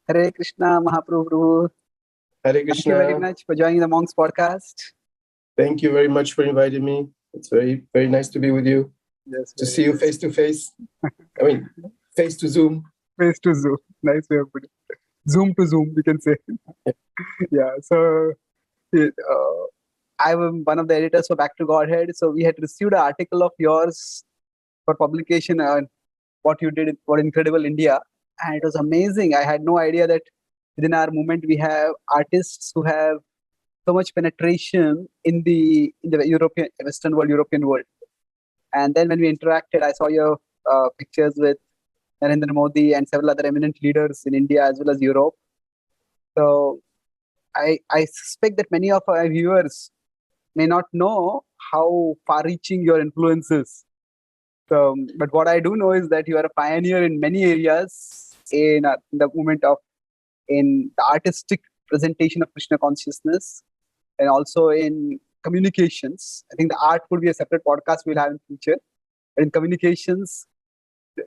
Hare Krishna, Mahaprabhu Prabhu. Hare Thank you very Krishna. much for joining the Monks podcast. Thank you very much for inviting me. It's very, very nice to be with you. Yes, To see you face to face. I mean, face to Zoom. face to Zoom. Nice way of putting it. Zoom to Zoom, we can say. Yeah. So I'm one of the editors for Back to Godhead. So we had received an article of yours for publication on what you did for Incredible India, and it was amazing. I had no idea that within our movement we have artists who have so much penetration in the European Western world, European world. And then when we interacted, I saw your pictures with Narendra Modi and several other eminent leaders in India as well as Europe. So I suspect that many of our viewers may not know how far-reaching your influence is. So, but what I do know is that you are a pioneer in many areas in the movement of in the artistic presentation of Krishna consciousness, and also in communications. I think the art would be a separate podcast we'll have in future. But in communications,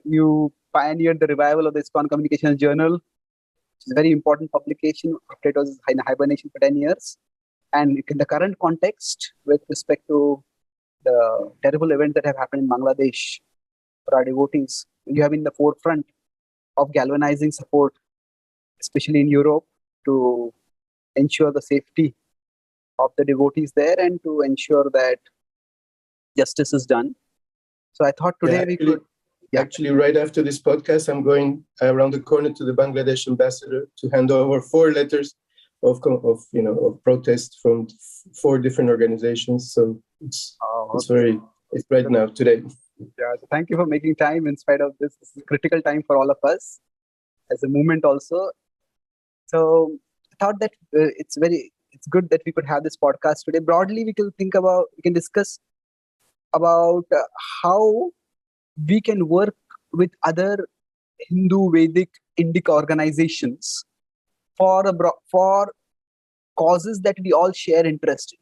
you pioneered the revival of the ISKCON Communications Journal, which is a very important publication after it was in hibernation for 10 years. And in the current context, with respect to the terrible events that have happened in Bangladesh for our devotees, you have been in the forefront of galvanizing support, especially in Europe, to ensure the safety of the devotees there and to ensure that justice is done. So I thought today we could... Actually, right after this podcast, I'm going around the corner to the Bangladesh ambassador to hand over 4 letters of protest from 4 different organizations. So it's right now, today. Yeah, so thank you for making time in spite of this. This is a critical time for all of us as a movement also. So I thought that it's good that we could have this podcast today. Broadly, we can discuss about how we can work with other Hindu Vedic Indic organizations for causes that we all share interest in.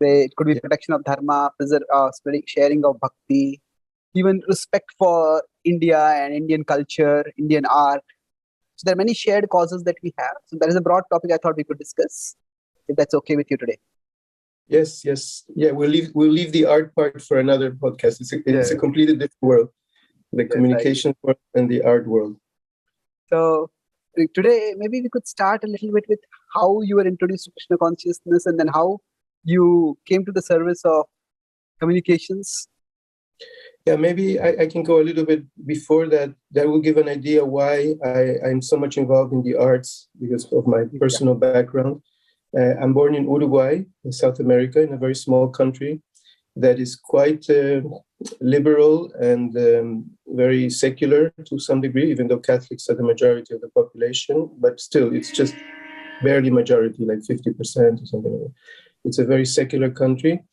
It could be protection of dharma, sharing of bhakti, even respect for India and Indian culture, Indian art. So there are many shared causes that we have. So that is a broad topic I thought we could discuss, if that's okay with you today. Yes. Yeah, we'll leave the art part for another podcast. It's a completely different world, the communication world and the art world. So today, maybe we could start a little bit with how you were introduced to Krishna consciousness and then how you came to the service of communications. Yeah, maybe I can go a little bit before that. That will give an idea why I'm so much involved in the arts because of my personal background. I'm born in Uruguay, in South America, in a very small country that is quite liberal and very secular to some degree, even though Catholics are the majority of the population. But still, it's just barely majority, like 50% or something like that. It's a very secular country.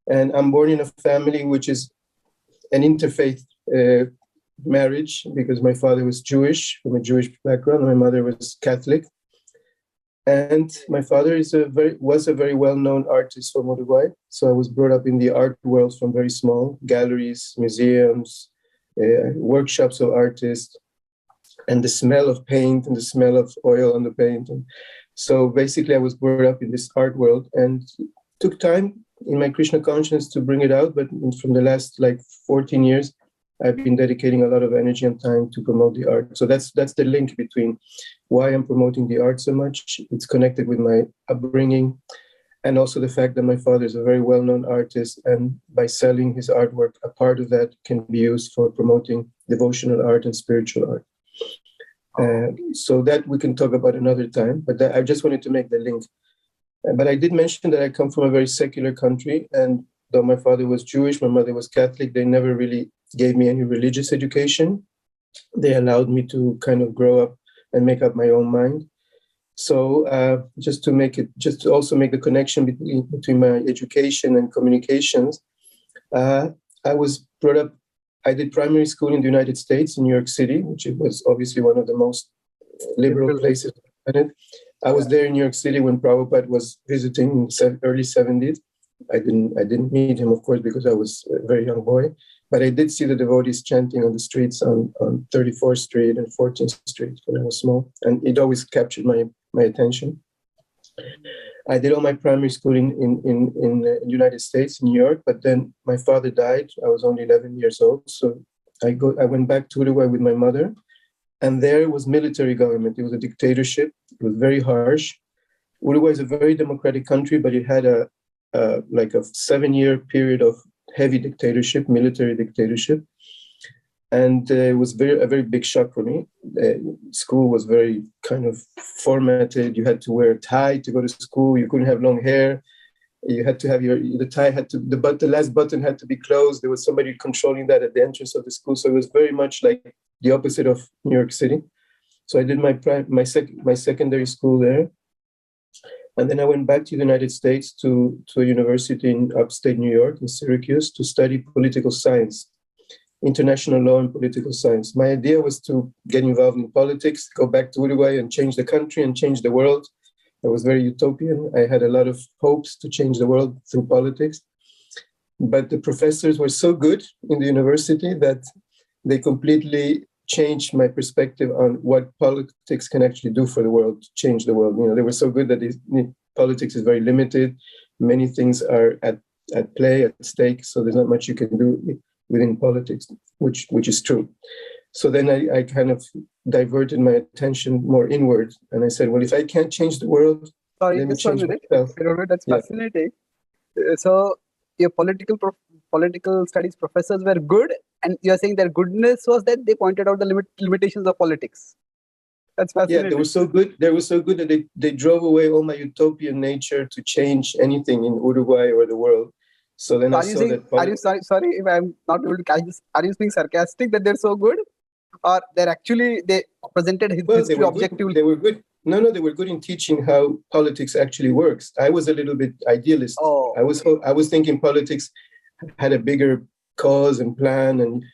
And I'm born in a family which is an interfaith marriage because my father was Jewish, from a Jewish background, and my mother was Catholic. And my father was a very well-known artist from Uruguay. So I was brought up in the art world from very small, galleries, museums, workshops of artists, and the smell of paint and the smell of oil on the paint. And so basically I was brought up in this art world and took time in my Krishna consciousness to bring it out. But from the last 14 years, I've been dedicating a lot of energy and time to promote the art. So that's the link between why I'm promoting the art so much. It's connected with my upbringing and also the fact that my father is a very well-known artist, and by selling his artwork, a part of that can be used for promoting devotional art and spiritual art. So that we can talk about another time, but I just wanted to make the link. But I did mention that I come from a very secular country, and though my father was Jewish, my mother was Catholic, they never really gave me any religious education. They allowed me to kind of grow up and make up my own mind. So just to also make the connection between my education and communications, I was brought up, I did primary school in the United States, in New York City, which was obviously one of the most liberal places on the planet. I was there in New York City when Prabhupada was visiting in the early 70s. I didn't meet him, of course, because I was a very young boy. But I did see the devotees chanting on the streets on 34th Street and 14th Street when I was small, and it always captured my attention. I did all my primary school in the United States, New York, but then my father died. I was only 11 years old, so I went back to Uruguay with my mother, and there was military government. It was a dictatorship. It was very harsh. Uruguay is a very democratic country, but it had a 7-year period of heavy dictatorship, military dictatorship. And it was a very big shock for me. School was very kind of formatted. You had to wear a tie to go to school. You couldn't have long hair. You had to have the tie the last button had to be closed. There was somebody controlling that at the entrance of the school. So it was very much like the opposite of New York City. So I did my secondary school there. And then I went back to the United States to a university in upstate New York, in Syracuse, to study political science, international law and political science. My idea was to get involved in politics, go back to Uruguay and change the country and change the world. I was very utopian. I had a lot of hopes to change the world through politics. But the professors were so good in the university that they completely changed my perspective on what politics can actually do for the world, to change the world. They were so good that politics is very limited. Many things are at play, at stake, so there's not much you can do within politics, which is true. So then I kind of diverted my attention more inward, and I said, well, if I can't change the world, let me change myself. That's fascinating. So your political studies professors were good, and you're saying their goodness was that they pointed out the limitations of politics. That's fascinating. Yeah, they were so good. They were so good that they drove away all my utopian nature to change anything in Uruguay or the world. So then I saw that. Are you sorry if I'm not able to catch this? Are you being sarcastic that they're so good, or they presented history objectively? They were good. No, they were good in teaching how politics actually works. I was a little bit idealist. Oh. I was thinking politics had a bigger cause and plan, and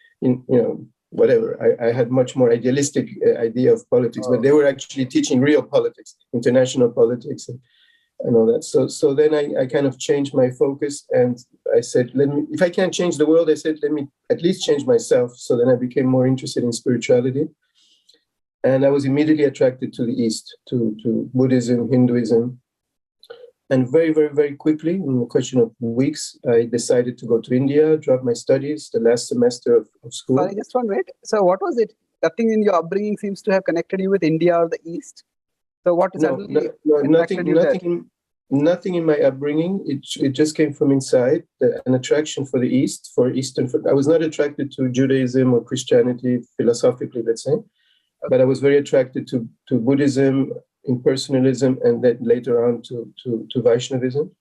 whatever. I had much more idealistic idea of politics, but they were actually teaching real politics, international politics, and all that. So then I kind of changed my focus, and I said, if I can't change the world, I said, let me at least change myself. So then I became more interested in spirituality. And I was immediately attracted to the East, to Buddhism, Hinduism. And very, very, very quickly, in a question of weeks, I decided to go to India, drop my studies, the last semester of school. Sorry, just one minute. So what was it? Nothing in your upbringing seems to have connected you with India or the East. So what is nothing in my upbringing. It just came from inside, an attraction for the East, for Eastern. I was not attracted to Judaism or Christianity philosophically, let's say. But I was very attracted to Buddhism, impersonalism, and then later on to Vaishnavism.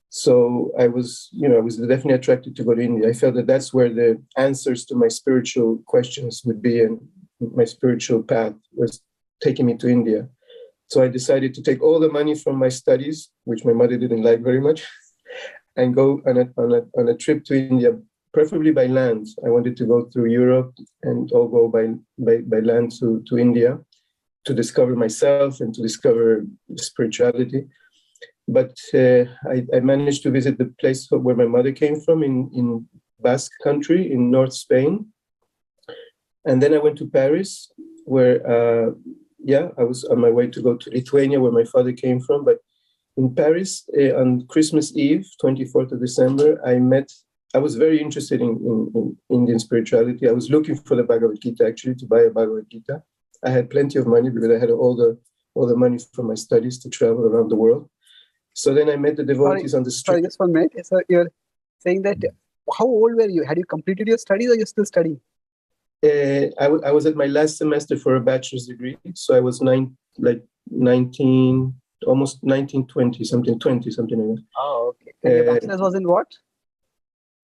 So I was definitely attracted to go to India. I felt that that's where the answers to my spiritual questions would be, and my spiritual path was taking me to India. So I decided to take all the money from my studies, which my mother didn't like very much, and go on a trip to India, preferably by land. I wanted to go through Europe and all go by land to India to discover myself and to discover spirituality. But I managed to visit the place where my mother came from in Basque country in North Spain. And then I went to Paris, where, I was on my way to go to Lithuania, where my father came from. But in Paris, on Christmas Eve, 24th of December, I was very interested in Indian spirituality. I was looking for the Bhagavad Gita, actually, to buy a Bhagavad Gita. I had plenty of money because I had all the money from my studies to travel around the world. So then I met the devotees on the street. Sorry, just 1 minute. So you're saying that, how old were you? Had you completed your studies or you're still studying? I was at my last semester for a bachelor's degree. So I was 19, almost 19, 20, something like that. Oh, okay. And your bachelor's was in what?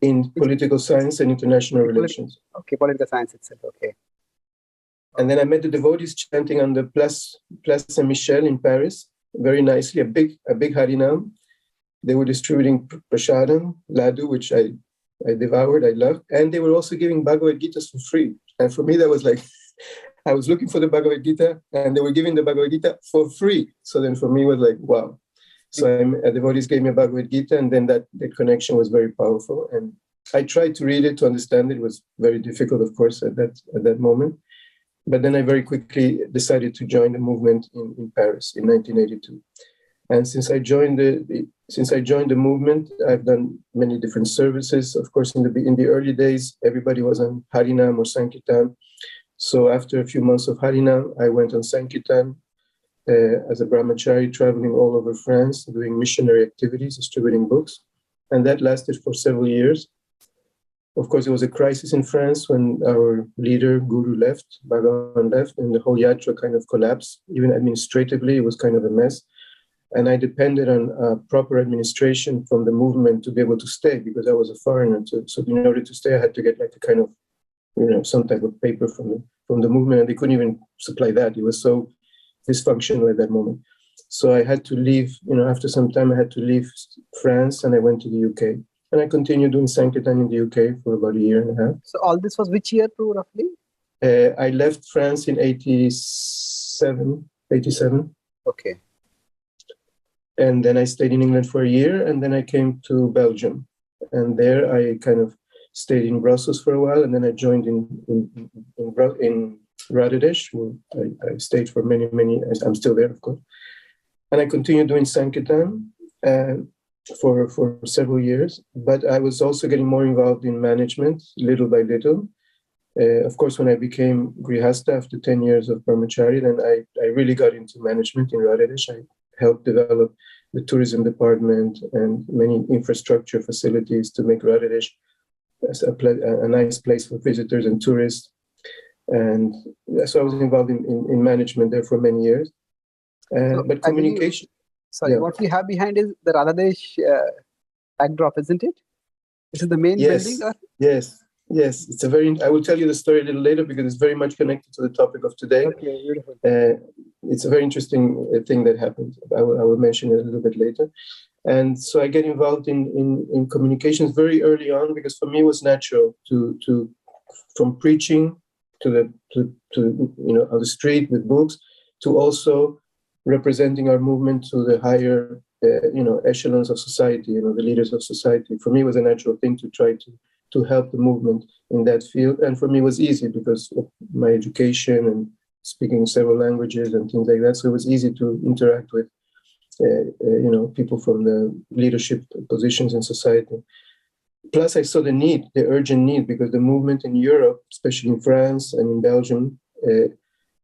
In political science and international relations. Okay, political science itself, okay. And then I met the devotees chanting on the Place Saint-Michel in Paris, very nicely, a big Harinam. They were distributing prasadam, laddu, which I devoured, I loved. And they were also giving Bhagavad Gitas for free. And for me, that was like, I was looking for the Bhagavad Gita, and they were giving the Bhagavad Gita for free. So then for me, it was like, wow. So the devotees gave me a Bhagavad Gita, and then that connection was very powerful. And I tried to read it to understand it. It was very difficult, of course, at that moment. But then I very quickly decided to join the movement in Paris in 1982. And since I joined the movement, I've done many different services. Of course, in the early days, everybody was on Harinam or Sankirtan. So after a few months of Harinam, I went on Sankirtan as a brahmachari, traveling all over France, doing missionary activities, distributing books. And that lasted for several years. Of course, it was a crisis in France when our leader, Guru, left, Bhagavan left, and the whole yatra kind of collapsed. Even administratively, it was kind of a mess. And I depended on proper administration from the movement to be able to stay, because I was a foreigner. So in order to stay, I had to get like a kind of, some type of paper from the movement, and they couldn't even supply that. It was so dysfunctional at that moment. So I had to leave, after some time, I had to leave France, and I went to the UK. And I continued doing Sankirtan in the UK for about a year and a half. So all this was which year too, roughly? I left France in 87. Okay. And then I stayed in England for a year, and then I came to Belgium. And there I kind of stayed in Brussels for a while, and then I joined in Radhadesh, where I stayed for many, I'm still there, of course. And I continued doing Sankirtan for several years, but I was also getting more involved in management, little by little. Of course, when I became Grihasta after 10 years of brahmachari, then I really got into management in Radhadesh. I helped develop the tourism department and many infrastructure facilities to make Radhadesh a nice place for visitors and tourists. And so I was involved in management there for many years. But communication... What we have behind is the Radhadesh backdrop, isn't it? This is the main building? Or? Yes. It's I will tell you the story a little later because it's very much connected to the topic of today. Okay, beautiful. It's a very interesting thing that happened. I will mention it a little bit later. And so I get involved in communications very early on because for me it was natural to from preaching to on the street with books to also representing our movement to the higher echelons of society, the leaders of society. For me, it was a natural thing to try to help the movement in that field. And for me, it was easy because of my education and speaking several languages and things like that. So it was easy to interact with, people from the leadership positions in society. Plus, I saw the urgent need, because the movement in Europe, especially in France and in Belgium,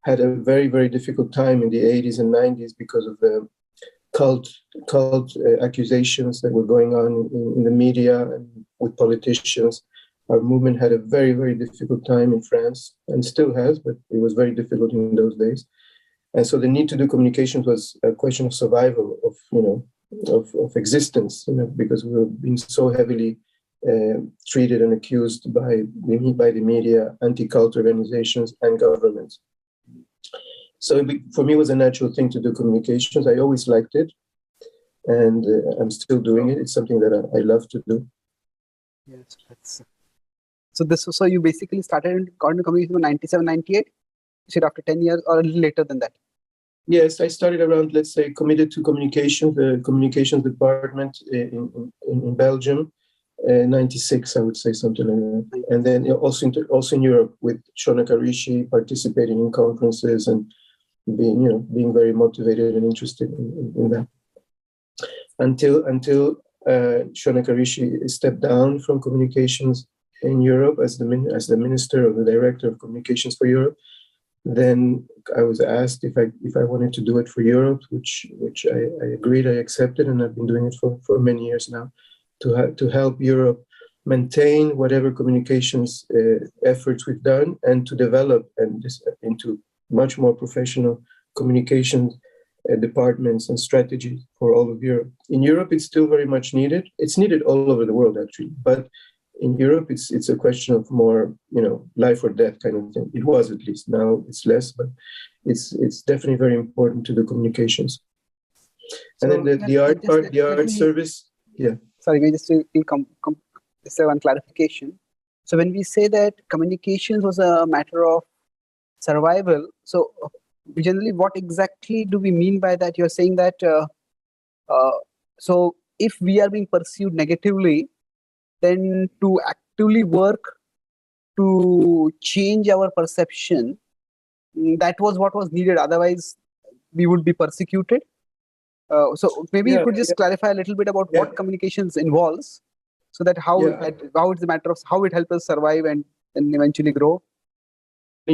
had a very, very difficult time in the 80s and 90s because of the cult accusations that were going on in the media and with politicians. Our movement had a very, very difficult time in France, and still has, but it was very difficult in those days. And so the need to do communications was a question of survival, of existence, because we were being so heavily treated and accused by the media, anti-cult organizations, and governments. So for me, it was a natural thing to do communications. I always liked it, and I'm still doing it. It's something that I love to do. Yes, so you basically got into communication in 97, 98? You said after 10 years or a little later than that? Yes, I started around, let's say, committed to communication, the communications department in Belgium, 96, I would say, something like that. And then also in Europe with Shonaka Rishi, participating in conferences and being very motivated and interested in that. Until Shonaka Rishi stepped down from communications in Europe as the minister or the director of communications for Europe. Then I was asked if I wanted to do it for Europe, which I agreed, I accepted, and I've been doing it for many years now, to help Europe maintain whatever communications efforts we've done and to develop into much more professional communication departments and strategies for all of Europe. In Europe, it's still very much needed. It's needed all over the world, actually, but in Europe, it's a question of more, life or death kind of thing. It was, at least. Now it's less, but it's definitely very important to do communications. And then the art service, yeah. Sorry, we just have one clarification. So when we say that communications was a matter of survival, so generally, what exactly do we mean by that? You're saying that, so if we are being pursued negatively, then to actively work to change our perception, that was what was needed. Otherwise, we would be persecuted. So maybe you could just clarify a little bit about what communications involves, so that how it's a matter of how it helps us survive and eventually grow.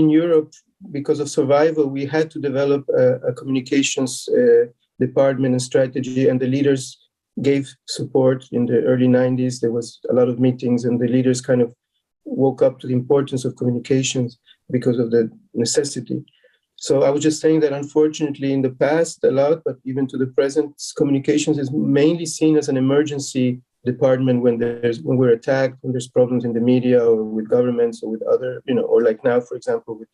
In Europe, because of survival, we had to develop a communications department and strategy, and the leaders gave support. In the early 90s. There was a lot of meetings, and the leaders kind of woke up to the importance of communications because of the necessity. So I was just saying that unfortunately in the past a lot, but even to the present, communications is mainly seen as an emergency department when we're attacked, when there's problems in the media or with governments or with other, or like now, for example, with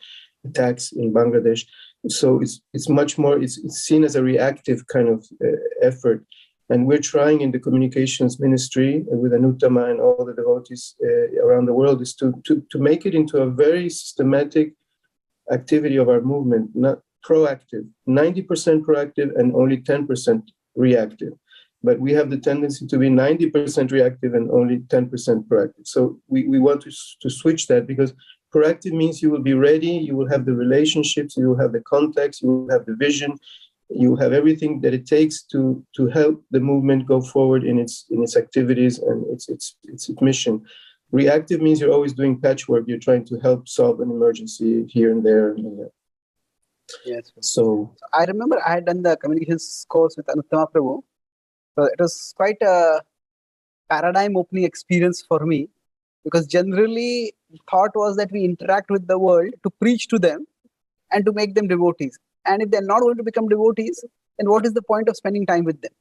attacks in Bangladesh. So it's much more, it's seen as a reactive kind of effort. And we're trying in the communications ministry with Anuttama and all the devotees around the world is to make it into a very systematic activity of our movement, not proactive, 90% proactive and only 10% reactive. But we have the tendency to be 90% reactive and only 10% proactive. So we want to switch that, because proactive means you will be ready, you will have the relationships, you will have the context, you will have the vision, you have everything that it takes to help the movement go forward in its activities and its mission. Reactive means you're always doing patchwork. You're trying to help solve an emergency here and there. Yes. So I remember I had done the communications course with Mahaprabhu Prabhu. So it was quite a paradigm-opening experience for me, because generally thought was that we interact with the world to preach to them and to make them devotees. And if they're not going to become devotees, then what is the point of spending time with them?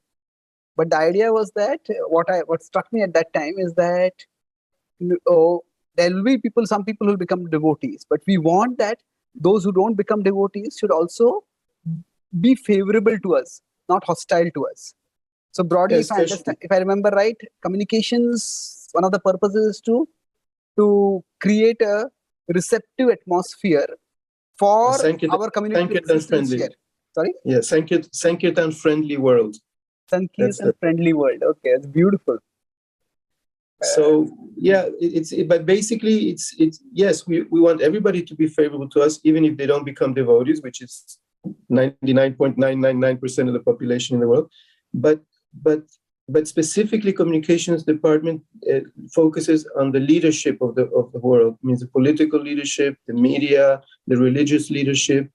But the idea was that what struck me at that time is that there will be some people who will become devotees, but we want that those who don't become devotees should also be favorable to us, not hostile to us. So broadly, if I remember right, communications, one of the purposes is to create a receptive atmosphere for our community to exist here. Sorry? Yeah, Sankirtan friendly world. Sankirtan friendly world. Okay, it's beautiful. So yeah, but basically it's yes, we want everybody to be favorable to us, even if they don't become devotees, which is 99.999% of the population in the world. But specifically, communications department focuses on the leadership of the world. It means the political leadership, the media, the religious leadership,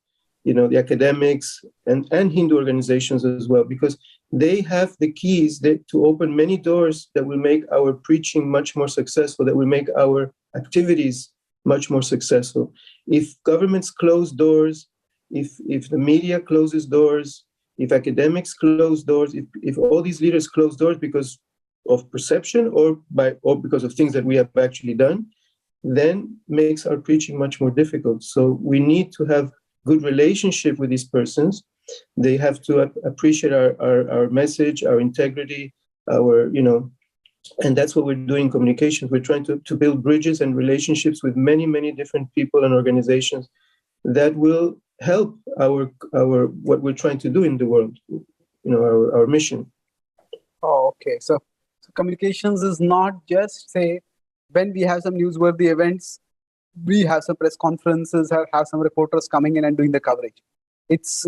the academics and Hindu organizations as well, because they have the keys to open many doors that will make our preaching much more successful, that will make our activities much more successful. If governments close doors, if the media closes doors, if academics close doors, if all these leaders close doors because of perception or because of things that we have actually done, then makes our preaching much more difficult. So we need to have good relationship with these persons. They have to appreciate our message, our integrity, and that's what we're doing in communications. We're trying to build bridges and relationships with many, many different people and organizations that will help our what we're trying to do in the world, our mission. Oh, okay. So communications is not just, say, when we have some newsworthy events, we have some press conferences, have some reporters coming in and doing the coverage. It's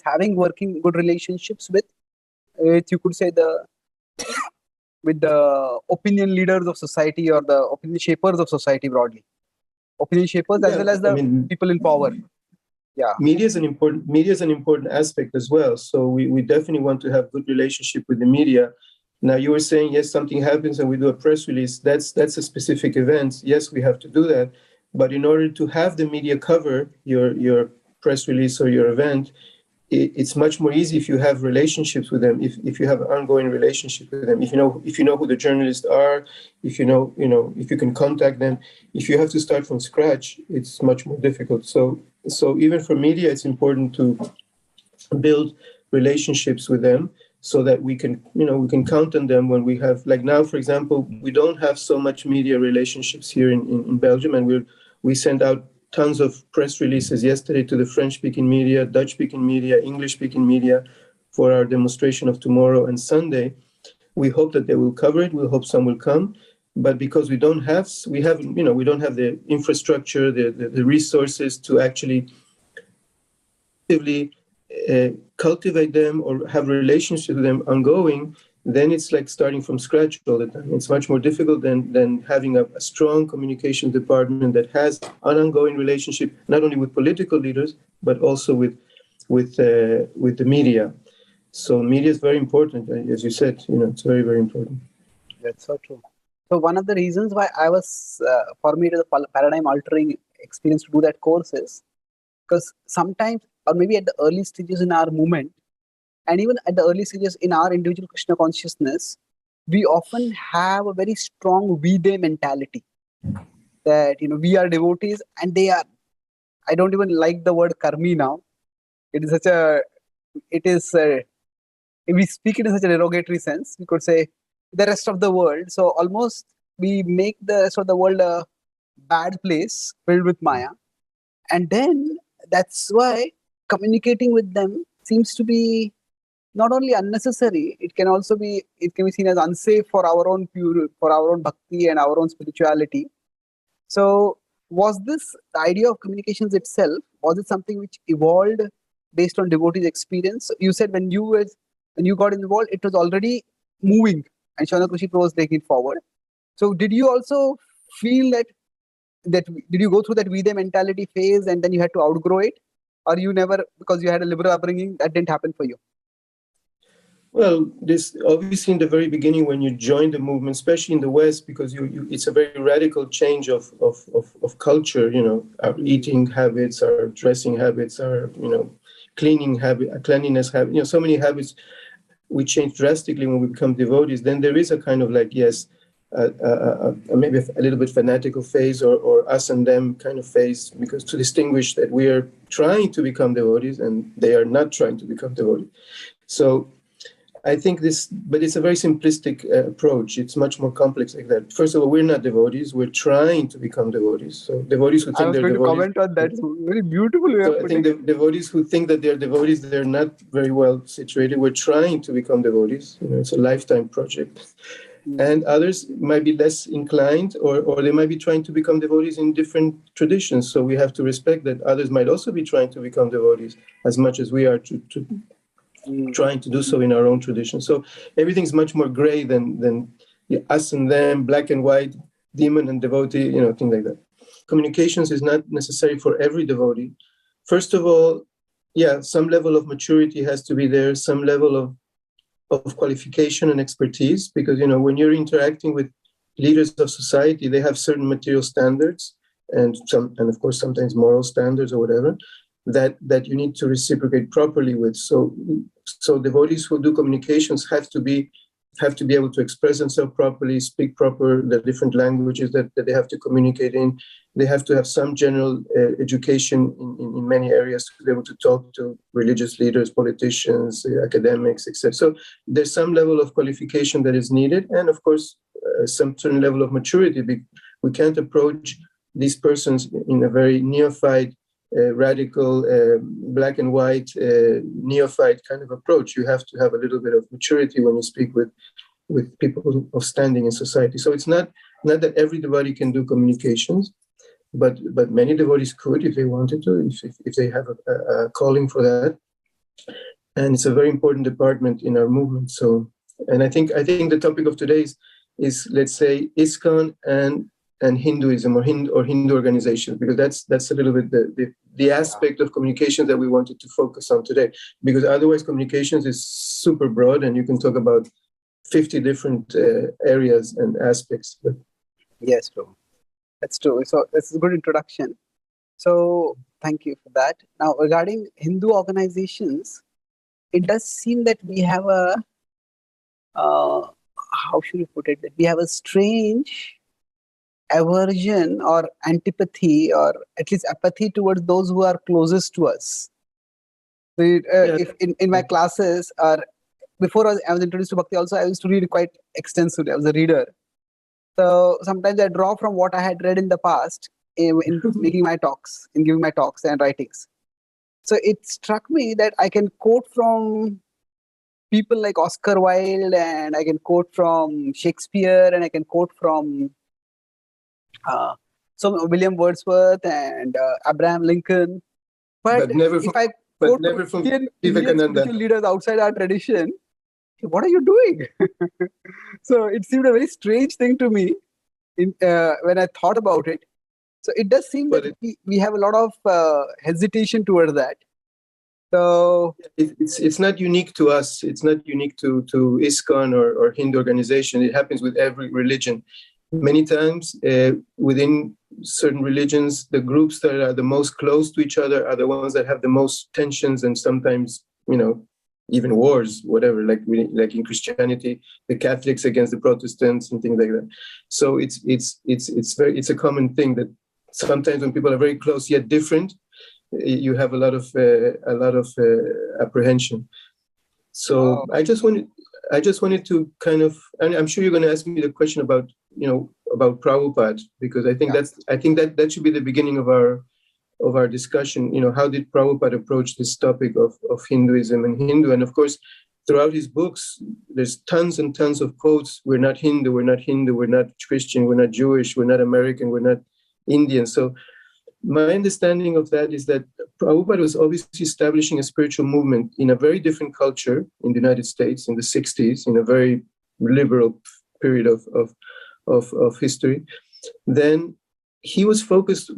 having working good relationships with you could say with the opinion leaders of society or the opinion shapers of society broadly. Opinion shapers as well as the people in power. Yeah. Media is an important aspect as well. So we definitely want to have good relationship with the media. Now you were saying, yes, something happens and we do a press release. That's a specific event. Yes, we have to do that. But in order to have the media cover your press release or your event, it's much more easy if you have relationships with them, if you have an ongoing relationship with them, if you know who the journalists are, if if you can contact them. If you have to start from scratch, it's much more difficult. So even for media, it's important to build relationships with them so that we can count on them when we have, like now, for example, we don't have so much media relationships here in Belgium, and we send out tons of press releases yesterday to the French-speaking media, Dutch-speaking media, English-speaking media for our demonstration of tomorrow and Sunday. We hope that they will cover it. We hope some will come. But because we don't have the infrastructure, the resources to actually cultivate them or have relationships with them ongoing, then it's like starting from scratch all the time. It's much more difficult than having a strong communication department that has an ongoing relationship, not only with political leaders, but also with the media. So media is very important, as you said. It's very, very important. That's so true. So one of the reasons why for me, it is a paradigm altering experience to do that course is because sometimes, or maybe at the early stages in our movement, and even at the early stages in our individual Krishna consciousness, we often have a very strong we-they mentality that, we are devotees and they are. I don't even like the word karmi now. It is if we speak it in such a derogatory sense, we could say the rest of the world. So almost we make the rest of the world a bad place filled with Maya. And then that's why communicating with them seems to be not only unnecessary, it can be seen as unsafe for our own bhakti and our own spirituality. So was this the idea of communications itself? Was it something which evolved based on devotees' experience? You said when you got involved, it was already moving, and Shana Krushi Pro was taking it forward. So did you also feel that did you go through that we-they mentality phase and then you had to outgrow it, or you never, because you had a liberal upbringing, that didn't happen for you? Well, this obviously in the very beginning when you join the movement, especially in the West, because it's a very radical change of culture. Our eating habits, our dressing habits, our cleanliness habit. So many habits we change drastically when we become devotees. Then there is a kind of like maybe a little bit fanatical phase or us and them kind of phase, because to distinguish that we are trying to become devotees and they are not trying to become devotees. So I think but it's a very simplistic approach. It's much more complex like that. First of all, we're not devotees. We're trying to become devotees. So devotees who think they're devotees. I was going to comment on that. It's very beautiful way of putting it. I think the devotees who think that they're devotees, they're not very well situated. We're trying to become devotees. It's a lifetime project. And others might be less inclined, or they might be trying to become devotees in different traditions. So we have to respect that others might also be trying to become devotees as much as we are trying to do so in our own tradition. So everything's much more gray than us and them, black and white, demon and devotee, things like that. Communications is not necessary for every devotee. First of all, some level of maturity has to be there, some level of qualification and expertise, because when you're interacting with leaders of society, they have certain material standards and of course sometimes moral standards or whatever that you need to reciprocate properly with. So devotees who do communications have to be able to express themselves properly, speak proper the different languages that they have to communicate in. They have to have some general education in many areas to be able to talk to religious leaders, politicians, academics, etc. So there's some level of qualification that is needed, and of course some certain level of maturity. We can't approach these persons in a very neophyte, radical, black and white, neophyte kind of approach. You have to have a little bit of maturity when you speak with people of standing in society. So it's not that everybody can do communications, but many devotees could if they wanted to, if they have a calling for that. And it's a very important department in our movement. So, and I think the topic of today is let's say ISKCON and Hinduism or Hindu organizations, because that's a little bit the aspect of communication that we wanted to focus on today, because otherwise communications is super broad and you can talk about 50 different areas and aspects. But yes, true. That's true. So this is a good introduction. So thank you for that. Now regarding Hindu organizations, it does seem that we have how should we put it, that we have a strange aversion or antipathy, or at least apathy towards those who are closest to us. So if in my classes, or before I was introduced to Bhakti also, I used to read quite extensively. I was a reader. So sometimes I draw from what I had read in the past in making my talks, in giving my talks and writings. So it struck me that I can quote from people like Oscar Wilde, and I can quote from Shakespeare, and I can quote from William Wordsworth and Abraham Lincoln. But never if from, I but quote never from Indian Vivekananda. spiritual leaders outside our tradition, what are you doing? So it seemed a very strange thing to me when I thought about it. So it does seem that we have a lot of hesitation towards that. So it's not unique to us. It's not unique to ISKCON or Hindu organization. It happens with every religion. Many times within certain religions, the groups that are the most close to each other are the ones that have the most tensions, and sometimes, even wars, whatever, like in Christianity, the Catholics against the Protestants and things like that. So it's a common thing that sometimes when people are very close yet different, you have a lot of apprehension. So I just wanted to kind of, and I'm sure you're going to ask me the question about Prabhupada, because I think that should be the beginning of our discussion. How did Prabhupada approach this topic of Hinduism and Hindu? And of course, throughout his books, there's tons and tons of quotes. We're not Hindu, we're not Hindu, we're not Christian, we're not Jewish, we're not American, we're not Indian. So my understanding of that is that Prabhupada was obviously establishing a spiritual movement in a very different culture in the United States in the 60s, in a very liberal period of history. Then he was focused,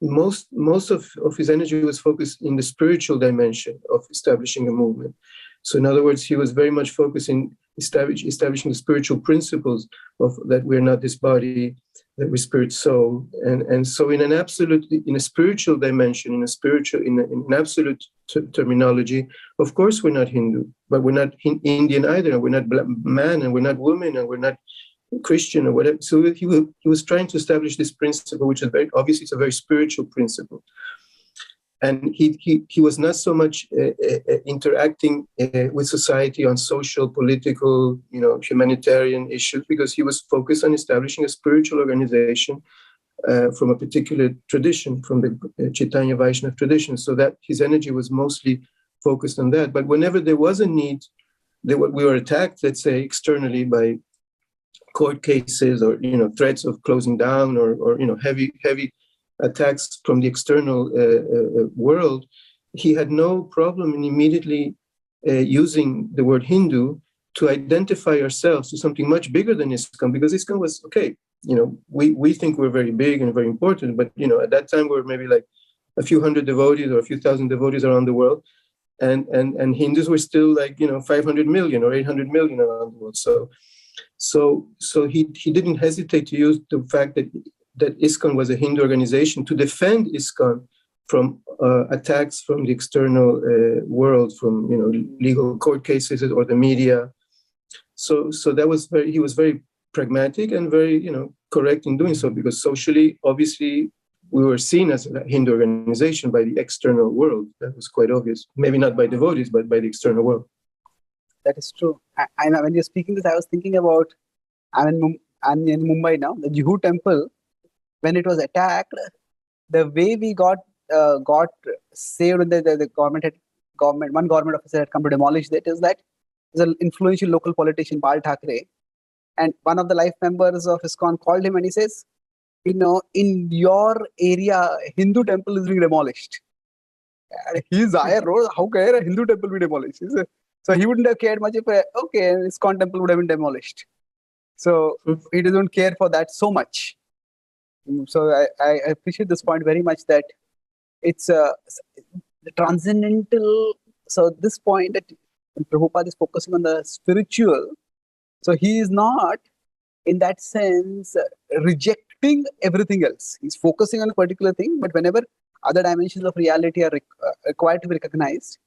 most of his energy was focused in the spiritual dimension of establishing a movement. So in other words, he was very much focused in establishing the spiritual principles of that we're not this body, that we spirit soul. And so in a spiritual dimension, in an absolute terminology, of course we're not Hindu, but we're not Indian either, and we're not man, and we're not woman, and we're not Christian or whatever. So he was trying to establish this principle, which is very obviously it's a very spiritual principle. And he was not so much interacting with society on social, political, humanitarian issues, because he was focused on establishing a spiritual organization from a particular tradition, from the Chaitanya Vaishnava tradition. So that his energy was mostly focused on that. But whenever there was a need, we were attacked, let's say, externally by court cases or threats of closing down or heavy attacks from the external world, he had no problem in immediately using the word Hindu to identify ourselves to something much bigger than ISKCON, because ISKCON was, okay, we think we're very big and very important, but at that time we were maybe like a few hundred devotees or a few thousand devotees around the world, and Hindus were still like 500 million or 800 million around the world. So he didn't hesitate to use the fact that ISKCON was a Hindu organization to defend ISKCON from attacks from the external world, from legal court cases or the media. So that was he was very pragmatic and very correct in doing so, because socially, obviously, we were seen as a Hindu organization by the external world. That was quite obvious. Maybe not by devotees, but by the external world. That is true. And when you're speaking this, I was thinking about, I'm in Mumbai now, the Juhu temple. When it was attacked, the way we got saved when the one government officer had come to demolish that is that there's an influential local politician, Bal Thackeray, and one of the life members of ISKCON called him and he says, in your area, Hindu temple is being demolished. And his eye rose, how can a Hindu temple be demolished? So he wouldn't have cared much if, ISKCON temple would have been demolished. So he doesn't care for that so much. So I appreciate this point very much, that it's the transcendental. So this point that Prabhupada is focusing on the spiritual. So he is not, in that sense, rejecting everything else. He's focusing on a particular thing, but whenever other dimensions of reality are required to be recognized,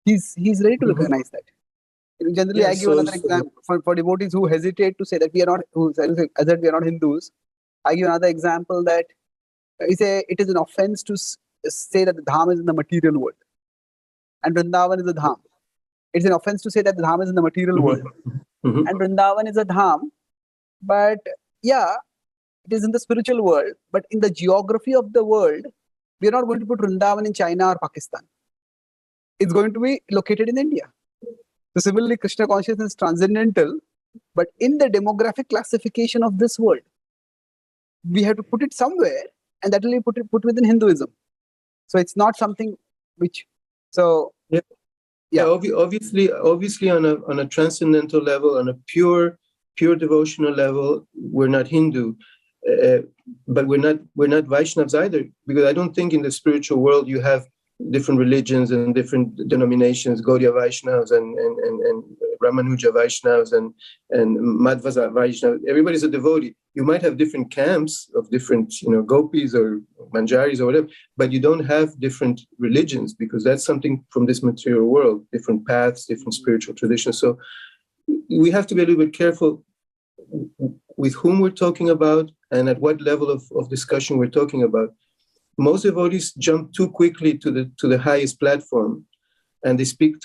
he's ready to recognize that. Generally, I give another example for devotees who hesitate to say that we are not Hindus. I give another example that it is an offense to say that the Dham is in the material world and Vrindavan is a Dham. It's an offense to say that the Dham is in the material world and Vrindavan is a Dham. But yeah, it is in the spiritual world. But in the geography of the world, we are not going to put Vrindavan in China or Pakistan. It's going to be located in India. So similarly, Krishna consciousness is transcendental, but in the demographic classification of this world, we have to put it somewhere, and that will be put within Hinduism. So it's not something which. So yeah, obviously, on a transcendental level, on a pure devotional level, we're not Hindu, but we're not Vaishnavas either, because I don't think in the spiritual world you have different religions and different denominations, Gaudiya Vaishnavas and Ramanuja Vaishnavas and Madhva Vaishnavas. Everybody's a devotee. You might have different camps of different, gopis or manjaris or whatever, but you don't have different religions, because that's something from this material world, different paths, different spiritual traditions. So we have to be a little bit careful with whom we're talking about and at what level of discussion we're talking about. Most devotees jump too quickly to the highest platform, and they speak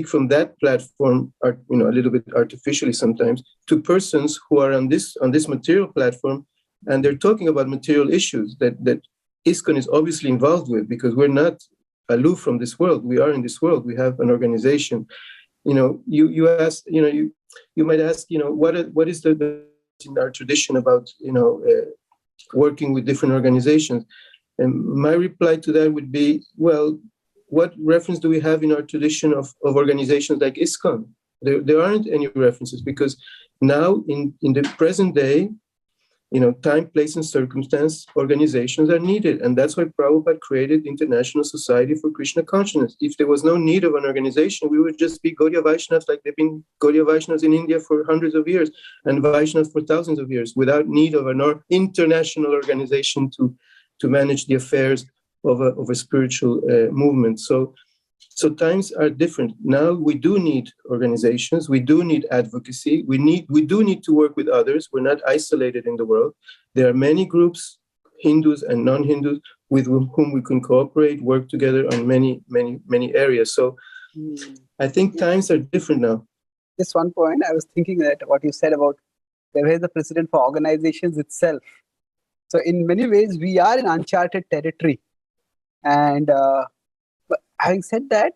from that platform, a little bit artificially sometimes, to persons who are on this material platform, and they're talking about material issues that ISKCON is obviously involved with, because we're not aloof from this world. We are in this world. We have an organization. You ask, you might ask, what is the in our tradition about working with different organizations. And my reply to that would be, well, what reference do we have in our tradition of organizations like ISKCON? There aren't any references, because now in the present day, time, place, and circumstance, organizations are needed. And that's why Prabhupada created the International Society for Krishna Consciousness. If there was no need of an organization, we would just be Gaudiya Vaishnavas, like they've been Gaudiya Vaishnavas in India for hundreds of years, and Vaishnavas for thousands of years, without need of an international organization to manage the affairs of a spiritual movement. So times are different. Now we do need organizations. We do need advocacy. We do need to work with others. We're not isolated in the world. There are many groups, Hindus and non-Hindus, with whom we can cooperate, work together on many, many, many areas. So I think times are different now. Just one point, I was thinking that what you said about where is the precedent for organizations itself. So in many ways, we are in uncharted territory. And but having said that,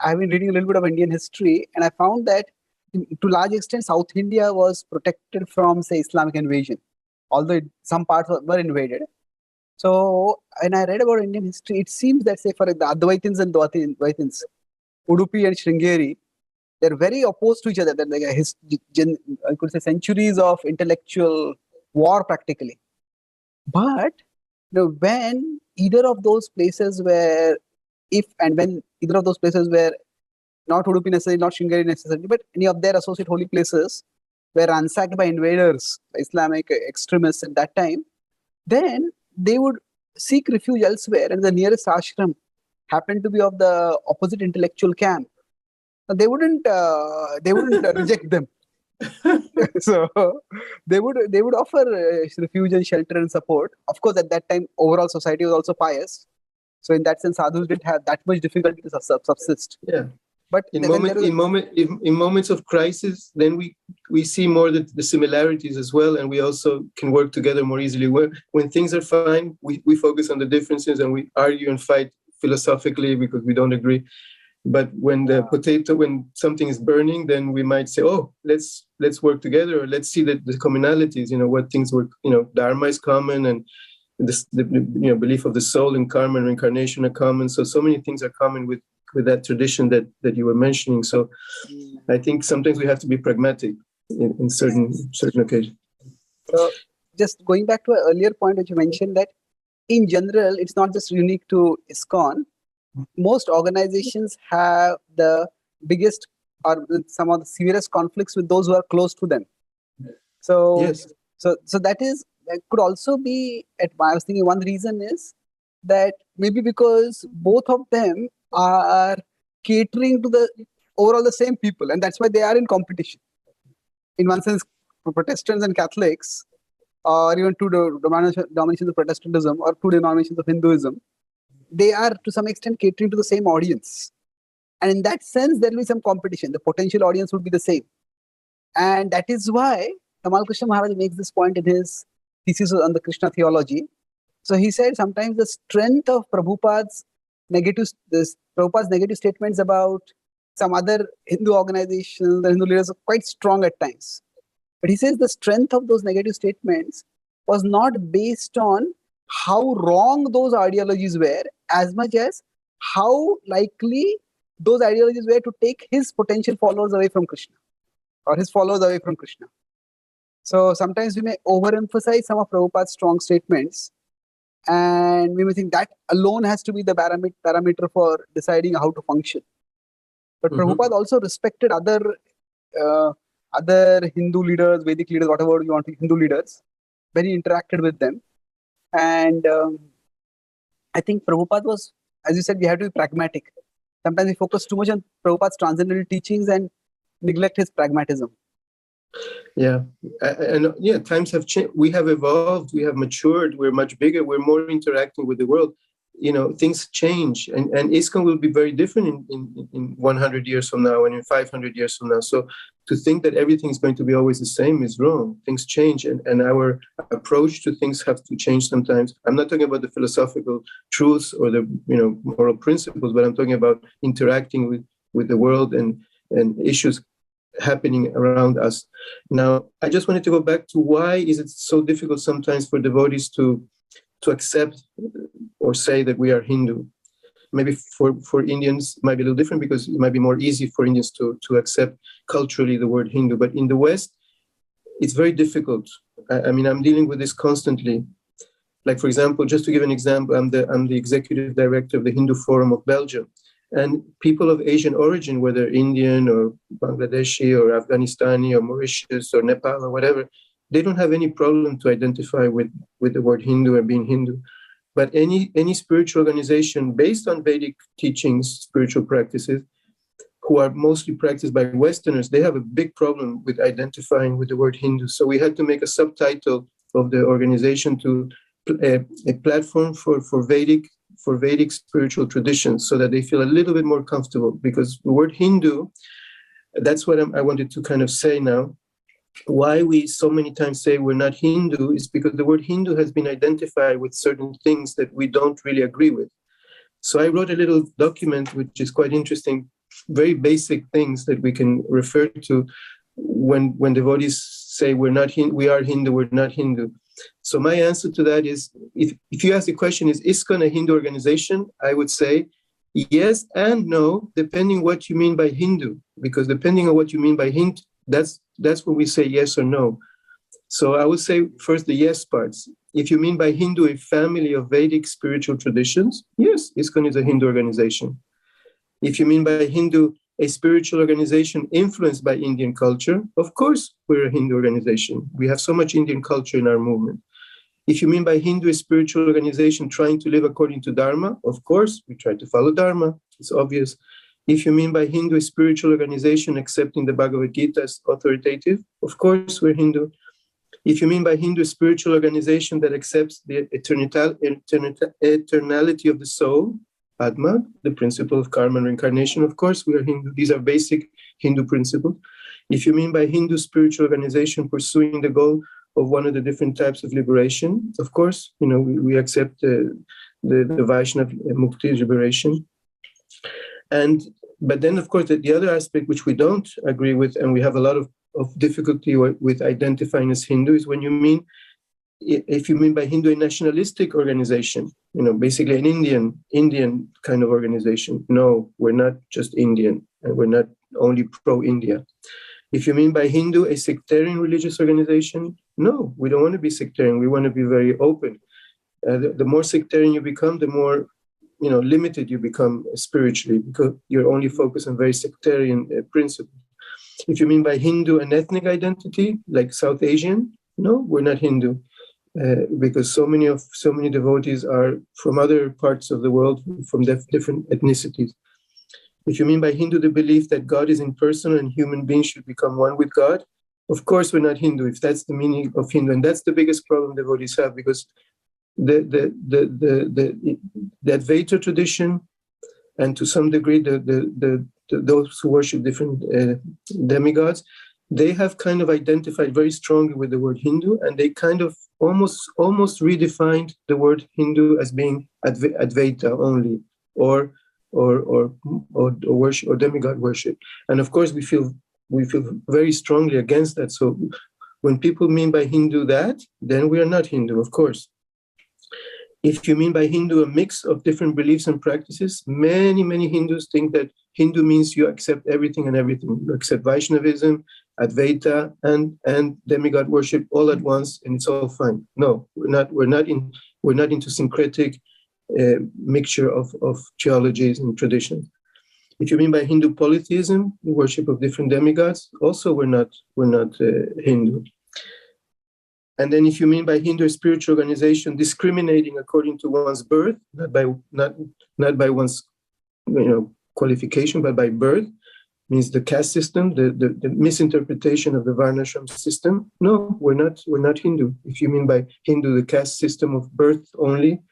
I've been reading a little bit of Indian history, and I found that to large extent, South India was protected from, say, Islamic invasion, although some parts were invaded. So when I read about Indian history, it seems that, say, for the Advaitins and Dvaitins, Udupi and Sringeri, they're very opposed to each other. They're like I could say centuries of intellectual war practically. But when either of those places were, when either of those places were not Udupi necessarily, not Sringeri necessarily, but any of their associate holy places were ransacked by invaders, Islamic extremists at that time, then they would seek refuge elsewhere, and the nearest ashram happened to be of the opposite intellectual camp. They wouldn't reject them. So they would offer refuge and shelter and support. Of course, at that time, overall society was also pious. So in that sense, sadhus didn't have that much difficulty to subsist. Yeah. But in moments of crisis, then we see more the similarities as well, and we also can work together more easily. When things are fine, we focus on the differences and we argue and fight philosophically because we don't agree. But when when something is burning, then we might say, "Oh, let's work together, or let's see the commonalities. What things work. Dharma is common, and the belief of the soul in karma and reincarnation are common. So many things are common with that tradition that you were mentioning. So I think sometimes we have to be pragmatic in certain occasions. So just going back to an earlier point that you mentioned, that in general, it's not just unique to ISKCON. Most organizations have the biggest or some of the severest conflicts with those who are close to them. So, yes. So that could also be, I was thinking one reason is that maybe because both of them are catering to the overall the same people, and that's why they are in competition. In one sense, Protestants and Catholics, or even two denominations of Protestantism or two denominations of Hinduism, they are to some extent catering to the same audience. And in that sense, there will be some competition. The potential audience would be the same. And that is why Tamal Krishna Maharaj makes this point in his thesis on the Krishna theology. So he said sometimes the strength of Prabhupada's negative statements about some other Hindu organizations, the Hindu leaders are quite strong at times. But he says the strength of those negative statements was not based on how wrong those ideologies were, as much as how likely those ideologies were to take his potential followers away from Krishna, or his followers away from Krishna. So sometimes we may overemphasize some of Prabhupada's strong statements, and we may think that alone has to be the parameter for deciding how to function. But Prabhupada also respected other Hindu leaders, Vedic leaders, whatever you want, Hindu leaders, when he interacted with them. And I think Prabhupada was, as you said, we have to be pragmatic. Sometimes we focus too much on Prabhupada's transcendental teachings and neglect his pragmatism. Yeah, and yeah, times have changed. We have evolved, we have matured, we're much bigger, we're more interacting with the world. You know, things change, and ISKCON will be very different in 100 years from now and in 500 years from now. So to think that everything is going to be always the same is wrong. Things change, and our approach to things have to change sometimes. I'm not talking about the philosophical truths or the moral principles, but I'm talking about interacting with the world and issues happening around us. Now, I just wanted to go back to why is it so difficult sometimes for devotees to accept or say that we are Hindu. Maybe for Indians it might be a little different, because it might be more easy for Indians to accept culturally the word Hindu. But in the West, it's very difficult. I mean, I'm dealing with this constantly. Like, for example, just to give an example, I'm the executive director of the Hindu Forum of Belgium. And people of Asian origin, whether Indian or Bangladeshi or Afghanistani or Mauritius or Nepal or whatever, they don't have any problem to identify with the word Hindu or being Hindu. But any spiritual organization based on Vedic teachings, spiritual practices, who are mostly practiced by Westerners, they have a big problem with identifying with the word Hindu. So we had to make a subtitle of the organization to a platform for Vedic spiritual traditions, so that they feel a little bit more comfortable. Because the word Hindu, that's what I wanted to kind of say now. Why we so many times say we're not Hindu is because the word Hindu has been identified with certain things that we don't really agree with. So I wrote a little document which is quite interesting, very basic things that we can refer to when devotees say we are Hindu, we're not Hindu. So my answer to that is, if you ask the question, is ISKCON a Hindu organization? I would say yes and no, depending what you mean by Hindu, because depending on what you mean by Hindu, that's when we say yes or no. So I would say first the yes parts. If you mean by Hindu a family of Vedic spiritual traditions, yes, ISKCON is a Hindu organization. If you mean by Hindu a spiritual organization influenced by Indian culture, of course we're a Hindu organization. We have so much Indian culture in our movement. If you mean by Hindu a spiritual organization trying to live according to Dharma, of course we try to follow Dharma. It's obvious. If you mean by Hindu a spiritual organization accepting the Bhagavad Gita as authoritative, of course we're Hindu. If you mean by Hindu a spiritual organization that accepts the eternality of the soul, Atma, the principle of karma and reincarnation, of course we are Hindu. These are basic Hindu principles. If you mean by Hindu spiritual organization pursuing the goal of one of the different types of liberation, of course, we accept the Vaishnava Mukti liberation. But then, of course, the other aspect which we don't agree with, and we have a lot of difficulty with identifying as Hindu, is when you mean, if you mean by Hindu a nationalistic organization, basically an Indian kind of organization. No, we're not just Indian, and we're not only pro-India. If you mean by Hindu a sectarian religious organization, no, we don't want to be sectarian. We want to be very open. The more sectarian you become, the more limited you become spiritually, because you're only focused on very sectarian principles. If you mean by Hindu an ethnic identity, like South Asian, no, we're not Hindu, because so many devotees are from other parts of the world, from different ethnicities. If you mean by Hindu the belief that God is impersonal and human beings should become one with God, of course we're not Hindu, if that's the meaning of Hindu. And that's the biggest problem devotees have, because the Advaita tradition, and to some degree those who worship different demigods, they have kind of identified very strongly with the word Hindu, and they kind of almost redefined the word Hindu as being Advaita only, or or worship or demigod worship. And of course, we feel very strongly against that. So when people mean by Hindu that, then we are not Hindu, of course. If you mean by Hindu a mix of different beliefs and practices, many Hindus think that Hindu means you accept everything and everything. You accept Vaishnavism, Advaita, and demigod worship all at once, and it's all fine. No, we're not into syncretic mixture of theologies and traditions. If you mean by Hindu polytheism, the worship of different demigods, also we're not Hindu. And then if you mean by Hindu spiritual organization discriminating according to one's birth, not by one's qualification, but by birth, means the caste system, the misinterpretation of the Varnashram system. No, we're not Hindu. If you mean by Hindu the caste system of birth only,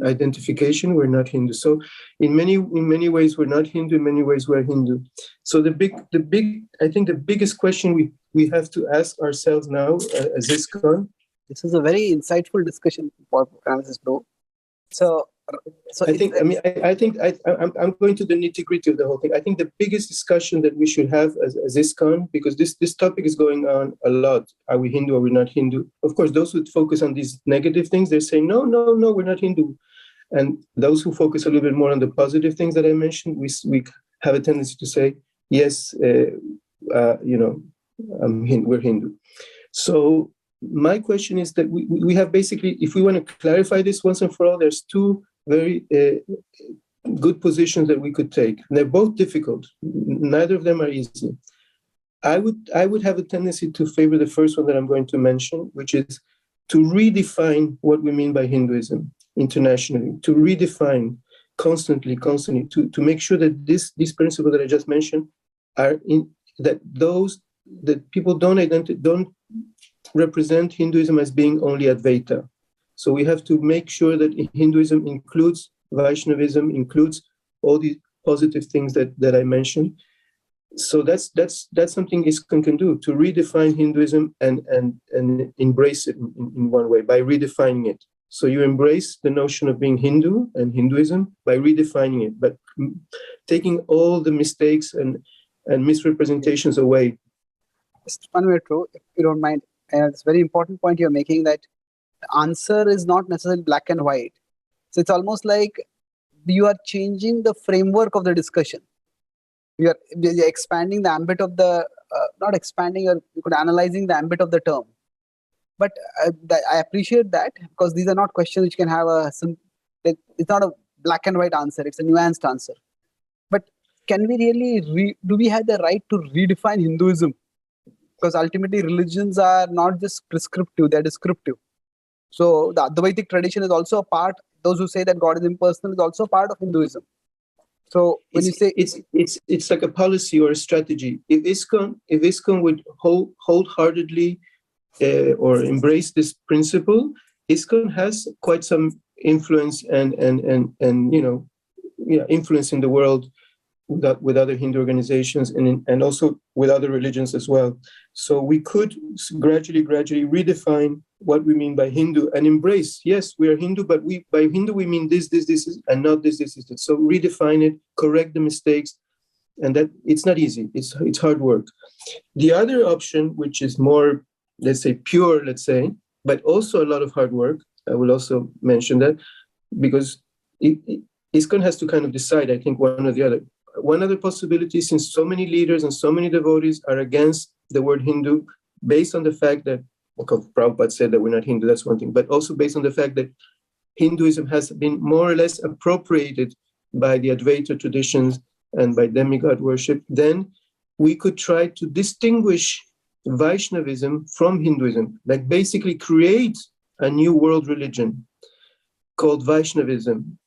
identification, we're not Hindu. So in many ways we're not Hindu, in many ways we're Hindu. So I think the biggest question we have to ask ourselves now as ISKCON. This is a very insightful discussion for Francis Bro. So I'm going to the nitty-gritty of the whole thing. I think the biggest discussion that we should have as ISKCON, because this topic is going on a lot. Are we Hindu? Are we not Hindu? Of course, those who focus on these negative things, they're saying, no, we're not Hindu. And those who focus a little bit more on the positive things that I mentioned, we have a tendency to say, yes, we're Hindu. So my question is that we have basically, if we want to clarify this once and for all, there's two very good positions that we could take. And they're both difficult. Neither of them are easy. I would have a tendency to favor the first one that I'm going to mention, which is to redefine what we mean by Hinduism internationally, to redefine constantly, to make sure that these principles that I just mentioned are that people don't represent Hinduism as being only Advaita. So we have to make sure that Hinduism includes Vaishnavism, includes all these positive things that I mentioned. So that's something ISKCON can do, to redefine Hinduism and embrace it in one way by redefining it. So you embrace the notion of being Hindu and Hinduism by redefining it, but taking all the mistakes and misrepresentations away. Just 1 minute, Bro, if you don't mind. It's a very important point you're making, that the answer is not necessarily black and white. So it's almost like you are changing the framework of the discussion. You're expanding the ambit of the, not expanding, you could analyzing the ambit of the term. But I appreciate that, because these are not questions which can have it's not a black and white answer, it's a nuanced answer. But can we really, do we have the right to redefine Hinduism? Because ultimately religions are not just prescriptive, they're descriptive. So the Advaitic tradition is also a part, those who say that God is impersonal is also a part of Hinduism. So when you say it's like a policy or a strategy. If ISKCON would wholeheartedly or embrace this principle, ISKCON has quite some influence and influence in the world with other Hindu organizations and also with other religions as well. So we could gradually redefine what we mean by Hindu and embrace, yes, we are Hindu, but by Hindu we mean this, and not this. So redefine it, correct the mistakes, and that it's not easy. It's hard work. The other option, which is more, let's say, pure, but also a lot of hard work, I will also mention that, because ISKCON has to kind of decide, I think, one or the other. One other possibility, since so many leaders and so many devotees are against the word Hindu, based on the fact that, Prabhupada said that we're not Hindu, that's one thing, but also based on the fact that Hinduism has been more or less appropriated by the Advaita traditions and by demigod worship, then we could try to distinguish Vaishnavism from Hinduism, like basically create a new world religion called Vaishnavism,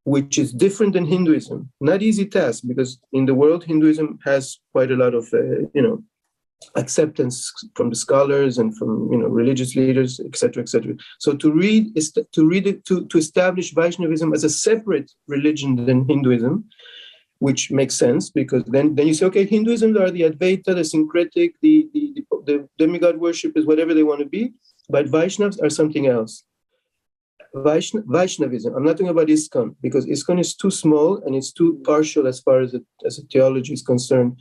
which is different than Hinduism. Not easy task, because in the world, Hinduism has quite a lot of, acceptance from the scholars and from, religious leaders, etc., etc. So to establish Vaishnavism as a separate religion than Hinduism, which makes sense, because then you say, okay, Hinduism are the Advaita, the syncretic, the demigod worship is whatever they want to be, but Vaishnavas are something else. Vaishnavism. I'm not talking about ISKCON, because ISKCON is too small and it's too partial as far as a theology is concerned.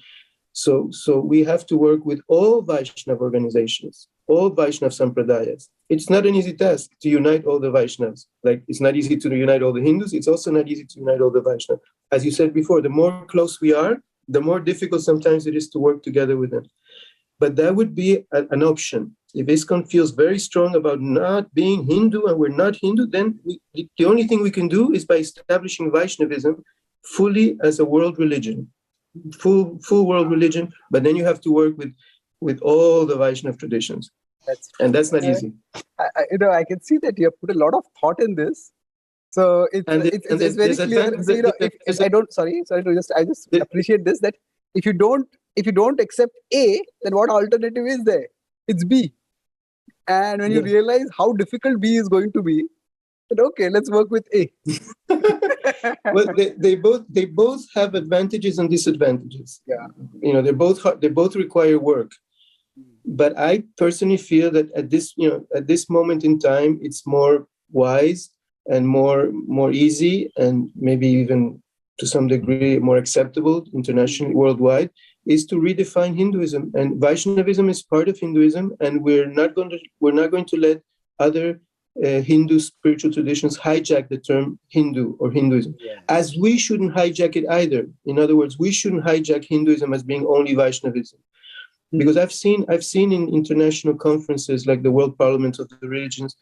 So we have to work with all Vaishnava organizations, all Vaishnava Sampradayas. It's not an easy task to unite all the Vaishnavas. Like, it's not easy to unite all the Hindus. It's also not easy to unite all the Vaishnavas. As you said before, the more close we are, the more difficult sometimes it is to work together with them. But that would be an option. If ISKCON feels very strong about not being Hindu and we're not Hindu, then the only thing we can do is by establishing Vaishnavism fully as a world religion, full world religion. But then you have to work with all the Vaishnava traditions, and that's not easy. I can see that you have put a lot of thought in this. So it's very clear. So, I just appreciate this, that if you don't accept A, then what alternative is there? It's B. And when you realize how difficult B is going to be, then okay, let's work with A. Well, they both have advantages and disadvantages. Yeah. They both require work. But I personally feel that at this moment in time, it's more wise and more easy, and maybe even to some degree more acceptable internationally, worldwide, is to redefine Hinduism. And Vaishnavism is part of Hinduism, and we're not going to let other Hindu spiritual traditions hijack the term Hindu or Hinduism, as we shouldn't hijack it either. In other words, we shouldn't hijack Hinduism as being only Vaishnavism. Because I've seen in international conferences like the World Parliament of the Religions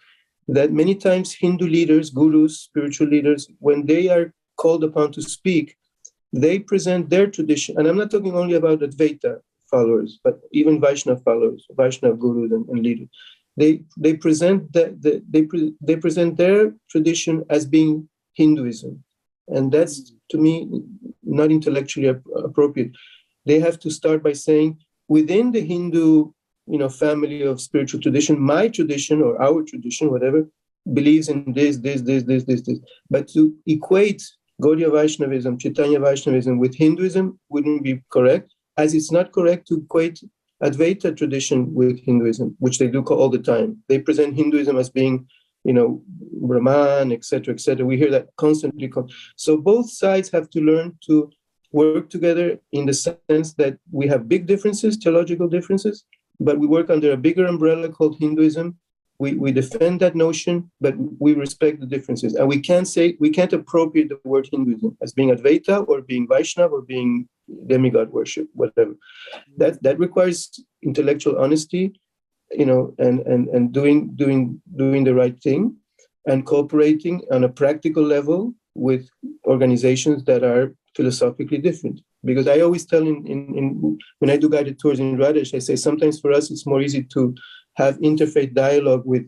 that many times Hindu leaders, gurus, spiritual leaders, when they are called upon to speak, they present their tradition. And I'm not talking only about Advaita followers, but even Vaishnava followers, Vaishnava gurus and leaders. They present they present their tradition as being Hinduism, and that's, to me, not intellectually appropriate. They have to start by saying, within the Hindu, family of spiritual tradition, my tradition or our tradition, whatever, believes in this. But to equate Gaudiya Vaishnavism, Chaitanya Vaishnavism with Hinduism wouldn't be correct, as it's not correct to equate Advaita tradition with Hinduism, which they do all the time. They present Hinduism as being, Brahman, etc., etc. We hear that constantly. So both sides have to learn to work together in the sense that we have big differences, theological differences, but we work under a bigger umbrella called Hinduism. We defend that notion, but we respect the differences. And we can't appropriate the word Hinduism as being Advaita or being Vaishnava or being demigod worship, whatever. That requires intellectual honesty, and doing the right thing, and cooperating on a practical level with organizations that are philosophically different. Because I always tell when I do guided tours in Radesh, I say sometimes for us it's more easy to have interfaith dialogue with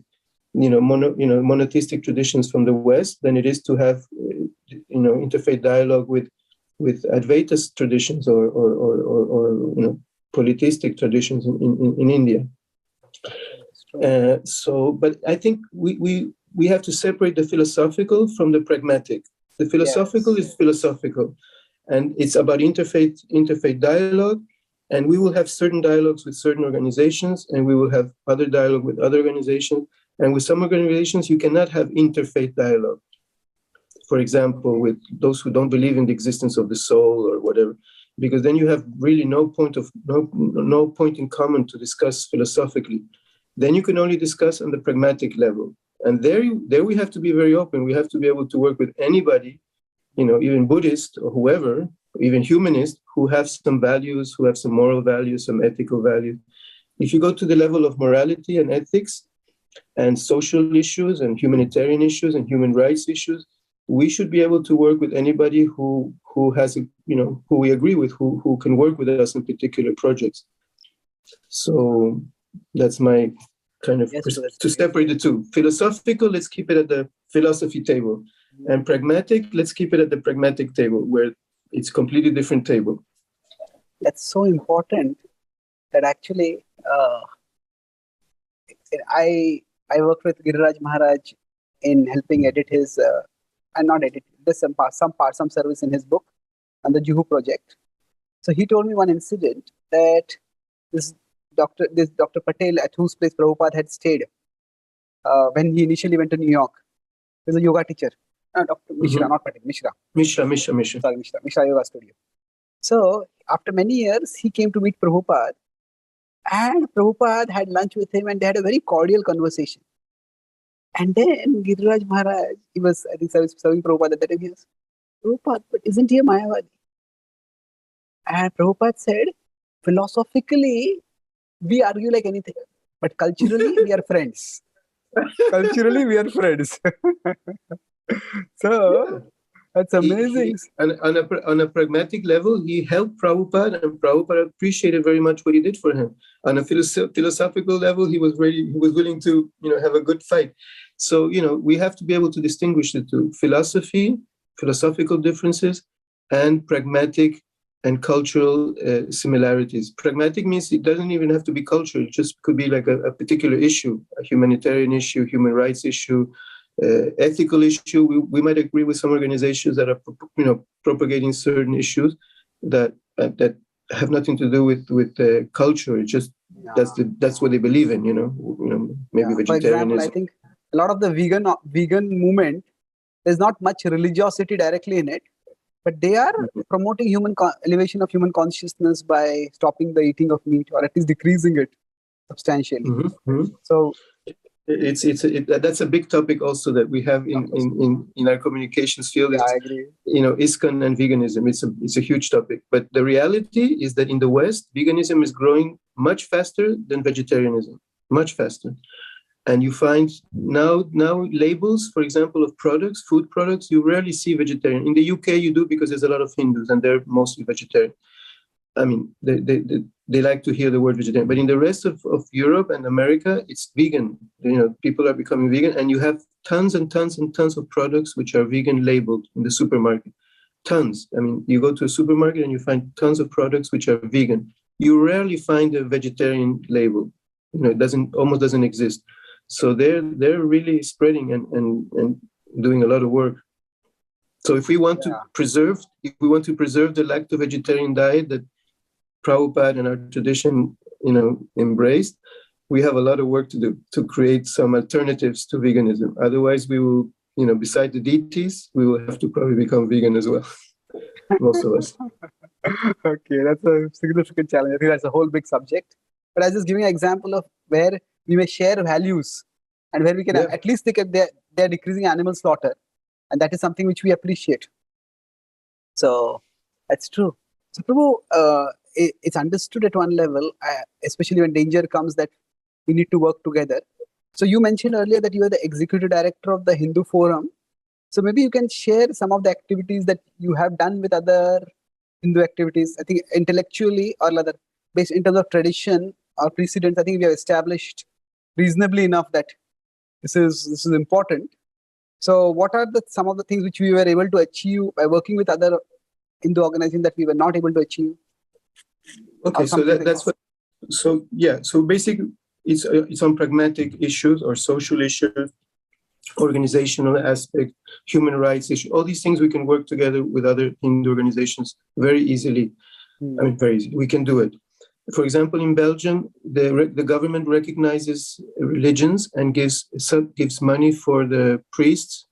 monotheistic traditions from the West than it is to have interfaith dialogue with Advaita traditions or polytheistic traditions in India. But I think we have to separate the philosophical from the pragmatic. The philosophical is philosophical, and it's about interfaith dialogue. And we will have certain dialogues with certain organizations, and we will have other dialogue with other organizations. And with some organizations, you cannot have interfaith dialogue. For example, with those who don't believe in the existence of the soul or whatever, because then you have really no point in common to discuss philosophically. Then you can only discuss on the pragmatic level. And there we have to be very open. We have to be able to work with anybody, even Buddhist or whoever, even humanist, who have some values, who have some moral values, some ethical values. If you go to the level of morality and ethics and social issues and humanitarian issues and human rights issues, we should be able to work with anybody who has, who we agree with, who can work with us in particular projects. So that's my kind of, to separate the two. Philosophical, let's keep it at the philosophy table. And pragmatic, let's keep it at the pragmatic table, where it's a completely different table. That's so important that actually I worked with Giriraj Maharaj in helping edit his, and not edit, there's some service in his book on the Juhu project. So he told me one incident that this Dr. Patel, at whose place Prabhupada had stayed when he initially went to New York. He's a yoga teacher. Dr. Mishra, Mhm. not Patel, Mishra. Mishra. Sorry, Mishra Yoga Studio. So after many years, he came to meet Prabhupada, and Prabhupada had lunch with him, and they had a very cordial conversation. And then Giriraj Maharaj, he was, I think, serving Prabhupada at that time. He asked, Prabhupada, but isn't he a Mayavadi? And Prabhupada said, philosophically, we argue like anything, but culturally, we are friends. Culturally, we are friends. So that's amazing. On a pragmatic level, he helped Prabhupada, and Prabhupada appreciated very much what he did for him. On a philosophical level, he was willing to, have a good fight. So, we have to be able to distinguish the two: philosophical differences, and pragmatic and cultural similarities. Pragmatic means it doesn't even have to be cultural. It just could be like a particular issue, a humanitarian issue, human rights issue, ethical issue. We might agree with some organizations that are, propagating certain issues that have nothing to do with culture. It's just that's what they believe in. Maybe vegetarianism. For example, I think a lot of the vegan movement, there's not much religiosity directly in it, but they are promoting elevation of human consciousness by stopping the eating of meat, or at least decreasing it substantially. Mm-hmm. So that's a big topic also that we have in our communications field. Yeah, I agree. ISKCON and veganism. It's a huge topic, but the reality is that in the West, veganism is growing much faster than vegetarianism, much faster. And you find now labels, for example, of products, food products, you rarely see vegetarian. In the UK, you do, because there's a lot of Hindus and they're mostly vegetarian. I mean, they like to hear the word vegetarian. But in the rest of Europe and America, it's vegan. People are becoming vegan, and you have tons and tons and tons of products which are vegan labeled in the supermarket. Tons. I mean, you go to a supermarket and you find tons of products which are vegan. You rarely find a vegetarian label. It almost doesn't exist. So they're really spreading and doing a lot of work. So if we want to preserve the lacto-vegetarian diet that Prabhupada and our tradition, embraced, we have a lot of work to do to create some alternatives to veganism. Otherwise, we will, beside the deities, we will have to probably become vegan as well. Most of us. Okay, that's a significant challenge. I think that's a whole big subject. But I was just giving an example of where we may share values, and where we can at least think of they're decreasing animal slaughter, and that is something which we appreciate. So that's true. So Prabhu, it's understood at one level, especially when danger comes, that we need to work together. So you mentioned earlier that you are the executive director of the Hindu Forum. So maybe you can share some of the activities that you have done with other Hindu activities. I think intellectually, or rather based in terms of tradition or precedents, I think we have established reasonably enough that this is important. So what are some of the things which we were able to achieve by working with other Hindu organizations that we were not able to achieve? Okay, so that's what. So yeah, so basically, it's on pragmatic issues or social issues, organizational aspect, human rights issues. All these things we can work together with other Hindu organizations very easily. I mean, very easily. We can do it. For example, in Belgium, the government recognizes religions and gives money for the priests,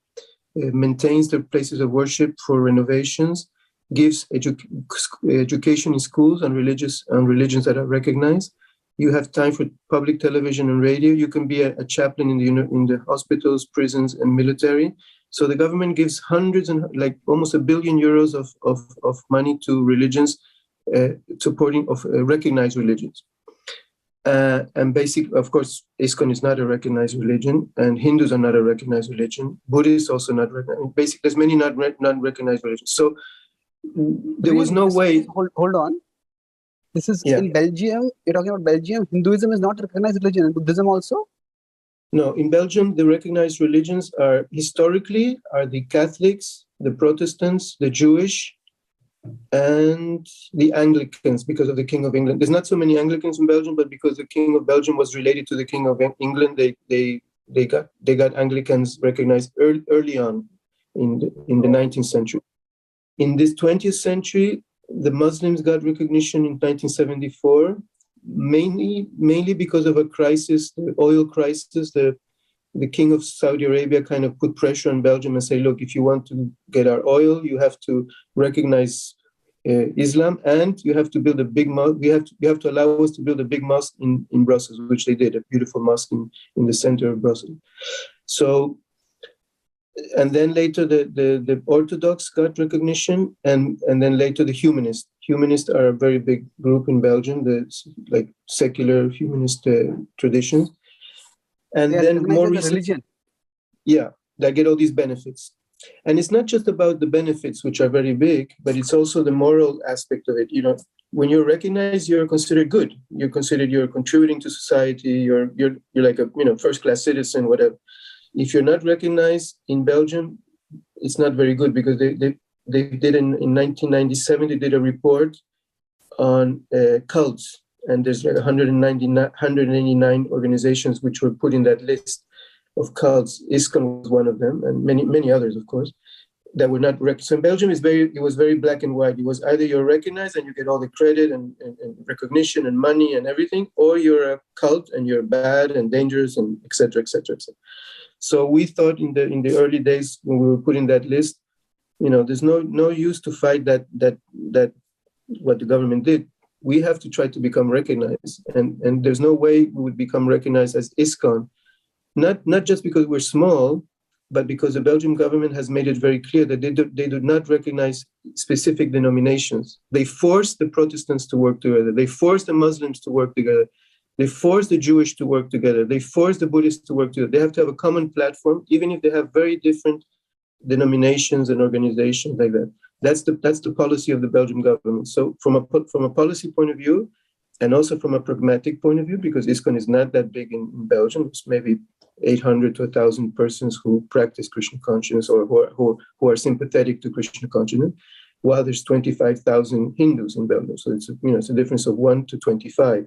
maintains the places of worship for renovations, gives education in schools on religions that are recognized. You have time for public television and radio. You can be a chaplain in the hospitals, prisons, and military. So the government gives hundreds and almost €1 billion of money to religions, supporting of recognized religions. And basically, of course, ISKCON is not a recognized religion, and Hindus are not a recognized religion. Buddhists also not recognized. Basically, there's many non-recognized religions. So there was no way. Hold on. This is in Belgium. You're talking about Belgium. Hinduism is not a recognized religion, and Buddhism also? No, in Belgium, the recognized religions are historically the Catholics, the Protestants, the Jewish, and the Anglicans, because of the King of England. There's not so many Anglicans in Belgium, but because the King of Belgium was related to the King of England, they got Anglicans recognized early on in the 19th century. In this 20th century, the Muslims got recognition in 1974, mainly because of a crisis, the oil crisis. The the king of Saudi Arabia kind of put pressure on Belgium and say, look, if you want to get our oil, you have to recognize Islam, and you have to build a big mosque. You have to allow us to build a big mosque in Brussels, which they did, a beautiful mosque in the center of Brussels. So, and then later the Orthodox got recognition, and then later the humanists. Humanists are a very big group in Belgium, the like secular humanist traditions. And they are then more recognized as a religion. Yeah, they get all these benefits. And it's not just about the benefits, which are very big, but it's also the moral aspect of it. You know, when you're recognized, you're considered good. You're considered you're contributing to society. You're like a first-class citizen, whatever. If you're not recognized in Belgium, it's not very good, because they did in 1997 they did a report on cults, and there's like 189 organizations which were put in that list of cults. ISKCON was one of them, and many others, of course, that were not recognized. So in Belgium, it was very black and white. It was either you're recognized and you get all the credit and recognition and money and everything, or you're a cult and you're bad and dangerous and et cetera, et cetera, et cetera. So we thought in the early days when we were putting that list, there's no use to fight that what the government did. We have to try to become recognized, and there's no way we would become recognized as ISKCON. Not just because we're small, but because the Belgian government has made it very clear that they do not recognize specific denominations. They force the Protestants to work together. They force the Muslims to work together. They force the Jewish to work together. They force the Buddhists to work together. They have to have a common platform, even if they have very different denominations and organizations like that. That's the policy of the Belgian government. So from a policy point of view, and also from a pragmatic point of view, because ISKCON is not that big in Belgium, it's maybe 800 to 1,000 persons who practice Krishna consciousness or who are sympathetic to Krishna consciousness, while there's 25,000 Hindus in Belgium. So it's a difference of 1 to 25.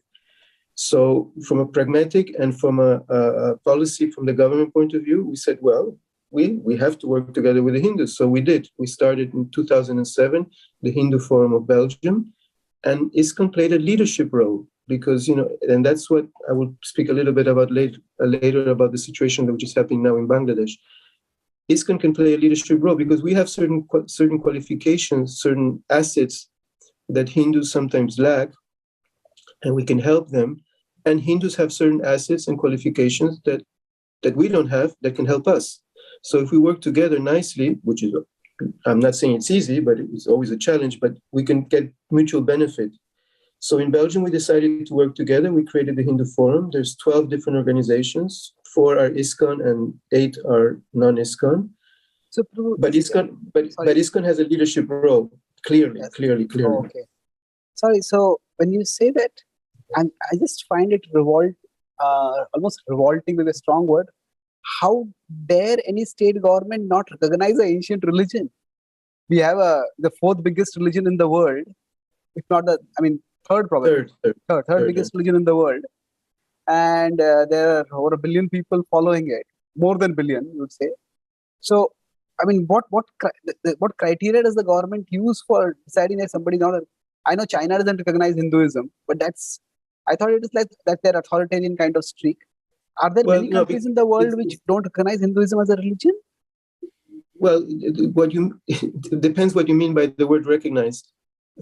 So from a pragmatic and from a policy from the government point of view, we said, well, we have to work together with the Hindus. So we did. We started in 2007, the Hindu Forum of Belgium, and ISKCON played a leadership role, because, and that's what I will speak a little bit about later about the situation which is happening now in Bangladesh. ISKCON can play a leadership role because we have certain qualifications, certain assets that Hindus sometimes lack, and we can help them. And Hindus have certain assets and qualifications that we don't have that can help us. So if we work together nicely, which is, I'm not saying it's easy, but it's always a challenge, but we can get mutual benefit. So in Belgium, we decided to work together. We created the Hindu Forum. There's 12 different organizations. 4 are ISKCON and 8 are non-ISKCON. So, but ISKCON has a leadership role, clearly. Oh, okay. Sorry, so when you say that, and I just find it almost revolting with a strong word. How dare any state government not recognize an ancient religion? We have the 4th biggest religion in the world, if not third probably. Third biggest religion in the world. And there are over 1 billion people following it, more than 1 billion, you would say. So, what criteria does the government use for deciding that somebody not? I know China doesn't recognize Hinduism, but I thought it is like that their authoritarian kind of streak. Are there many countries in the world which don't recognize Hinduism as a religion? Well, it depends what you mean by the word recognized.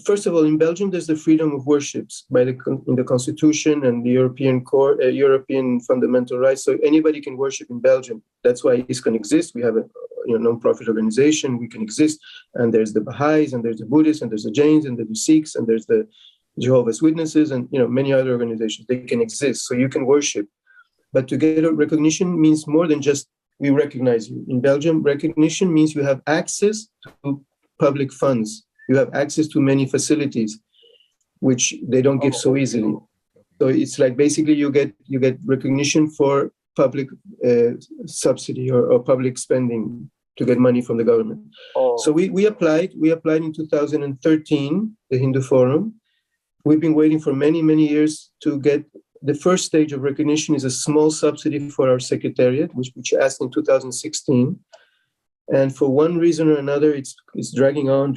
First of all, in Belgium, there's the freedom of worships in the Constitution and the European fundamental rights. So anybody can worship in Belgium. That's why ISKCON exists. We have a non-profit organization. We can exist. And there's the Baha'is, and there's the Buddhists, and there's the Jains, and there's the Sikhs, and there's the Jehovah's Witnesses, and many other organizations. They can exist. So you can worship. But to get a recognition means more than just we recognize you. In Belgium, recognition means you have access to public funds. You have access to many facilities, which they don't give so easily. So it's like basically you get recognition for public subsidy or public spending to get money from the government. So we applied in 2013, the Hindu Forum. We've been waiting for many, many years to get. The first stage of recognition is a small subsidy for our secretariat, which asked in 2016. And for one reason or another, it's dragging on.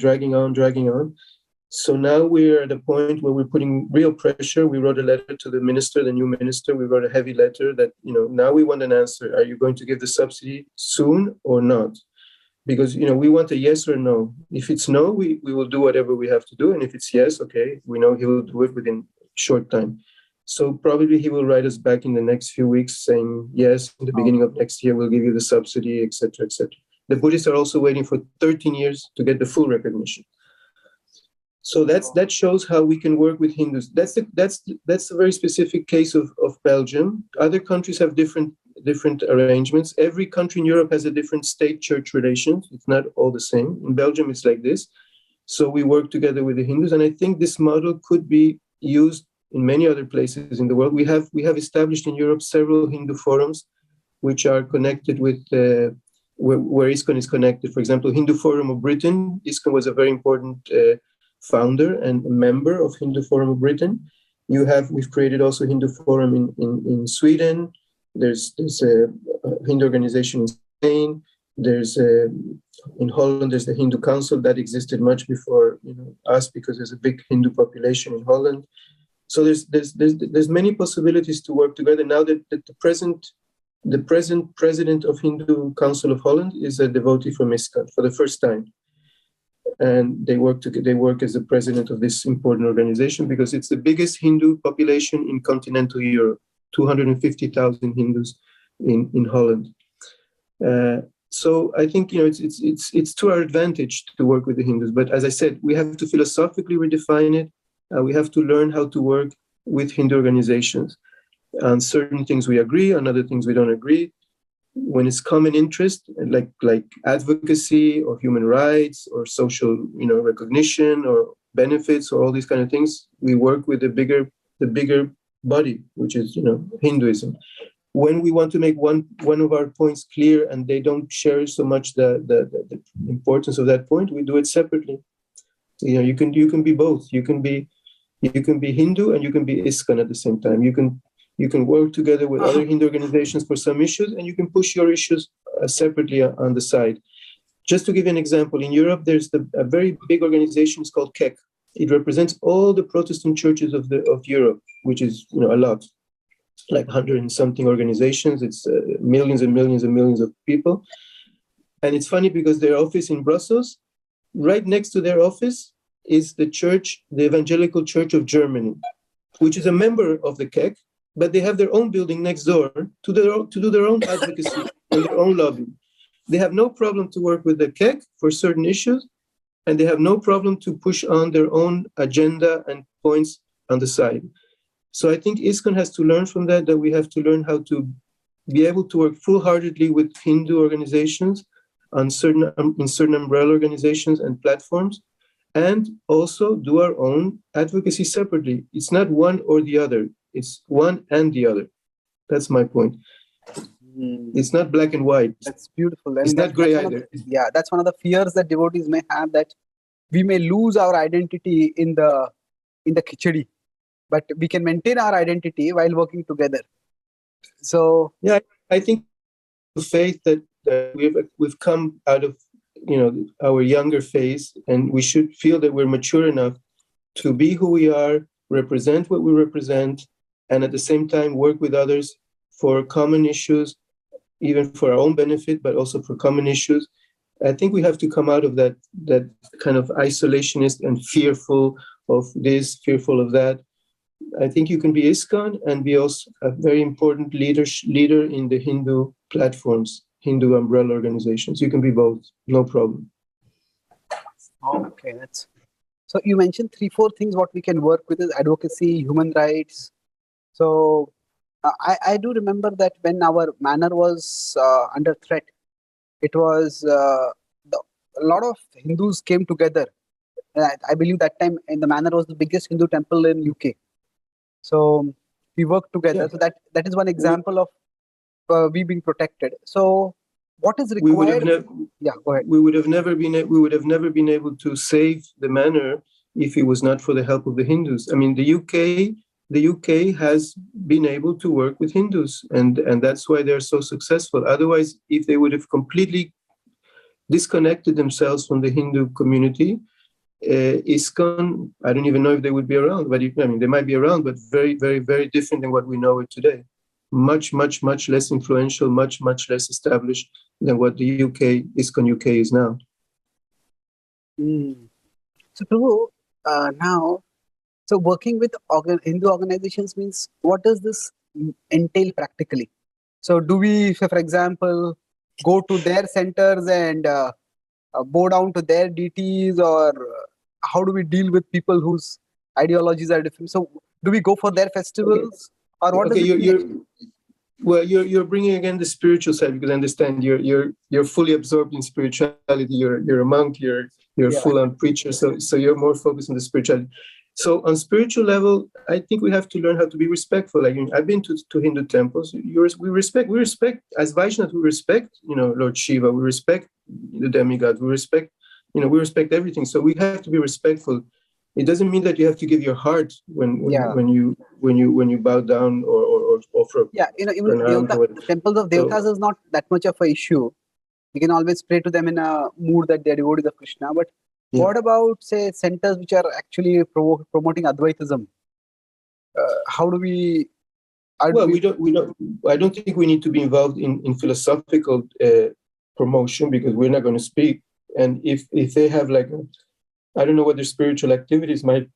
So now we're at a point where we're putting real pressure. We wrote a letter to the minister, the new minister. We wrote a heavy letter that, now we want an answer. Are you going to give the subsidy soon or not? Because, we want a yes or no. If it's no, we will do whatever we have to do. And if it's yes, okay, we know he will do it within a short time. So probably he will write us back in the next few weeks saying, yes, in the beginning of next year, we'll give you the subsidy, etc., etc. The Buddhists are also waiting for 13 years to get the full recognition. So that shows how we can work with Hindus. That's a very specific case of Belgium. Other countries have different arrangements. Every country in Europe has a different state-church relations. It's not all the same. In Belgium, it's like this. So we work together with the Hindus, and I think this model could be used in many other places in the world. We have established in Europe several Hindu forums, which are connected with where ISKCON is connected. For example, Hindu Forum of Britain. ISKCON was a very important founder and a member of Hindu Forum of Britain. We've created also Hindu Forum in Sweden. There's a Hindu organization in Spain. There's in Holland. There's the Hindu Council that existed much before us, because there's a big Hindu population in Holland. So there's many possibilities to work together. Now that the present president of Hindu Council of Holland is a devotee from ISKCON for the first time. And they work as the president of this important organization because it's the biggest Hindu population in continental Europe, 250,000 Hindus in Holland. So I think it's to our advantage to work with the Hindus. But as I said, we have to philosophically redefine it. We have to learn how to work with Hindu organizations. On certain things we agree, on other things we don't agree. When it's common interest, like advocacy or human rights or social, recognition or benefits or all these kind of things, we work with the bigger body, which is, Hinduism. When we want to make one of our points clear and they don't share so much the importance of that point, we do it separately. You can be both. You can be Hindu and you can be ISKCON at the same time. You can work together with other Hindu organizations for some issues, and you can push your issues separately on the side. Just to give you an example, in Europe, there's a very big organization. It's called KEC. It represents all the Protestant churches of Europe, which is a lot, like 100 and something organizations. It's millions and millions and millions of people. And it's funny because their office in Brussels, right next to their office is the Evangelical Church of Germany, which is a member of the KEC. But they have their own building next door to do their own advocacy and their own lobbying. They have no problem to work with the KEC for certain issues, and they have no problem to push on their own agenda and points on the side. So I think ISKCON has to learn from that we have to learn how to be able to work full-heartedly with Hindu organizations in certain umbrella organizations and platforms, and also do our own advocacy separately. It's not one or the other. It's one and the other. That's my point. It's not black and white. That's beautiful. It's not gray either. That's one of the fears that devotees may have, that we may lose our identity in the khichdi, but we can maintain our identity while working together. So I think the faith that we've come out of our younger phase, and we should feel that we're mature enough to be who we are, represent what we represent, and at the same time work with others for common issues, even for our own benefit, but also for common issues. I think we have to come out of that kind of isolationist and fearful of this, fearful of that. I think you can be ISKCON and be also a very important leader in the Hindu platforms, Hindu umbrella organizations. You can be both, no problem. Okay, so you mentioned 3-4 things what we can work with is advocacy, human rights. So I do remember that when our manor was under threat, it was a lot of Hindus came together. I believe that time in the manor was the biggest Hindu temple in UK. So we worked together. So that is one example of we being protected. So what is required? Go ahead. We would have never been able to save the manor if it was not for the help of the Hindus. I mean, the UK has been able to work with Hindus, and that's why they're so successful. Otherwise, if they would have completely disconnected themselves from the Hindu community, ISKCON, I don't even know if they would be around, but they might be around, but very, very, very different than what we know it today. Much, much, much less influential, much, much less established than what the ISKCON UK is now. So, Prabhu, now, so working with Hindu organizations means, what does this entail practically? So, do we, say, for example, go to their centers and bow down to their deities, or how do we deal with people whose ideologies are different? So, do we go for their festivals, or what does it mean? You're bringing again the spiritual side, because I understand you're fully absorbed in spirituality. You're a monk. You're a full-on preacher. So you're more focused on the spirituality. So on spiritual level, I think we have to learn how to be respectful. Like, I've been to Hindu temples. We respect as Vaishnavas. We respect, Lord Shiva. We respect the demigod. We respect everything. So we have to be respectful. It doesn't mean that you have to give your heart when you bow down or offer. Even the temples of devatas is not that much of an issue. You can always pray to them in a mood that they are devotees of Krishna. But what about, say, centers which are actually promoting Advaitism? How do we? I don't think we need to be involved in philosophical promotion, because we're not going to speak. And if they have I don't know what their spiritual activities might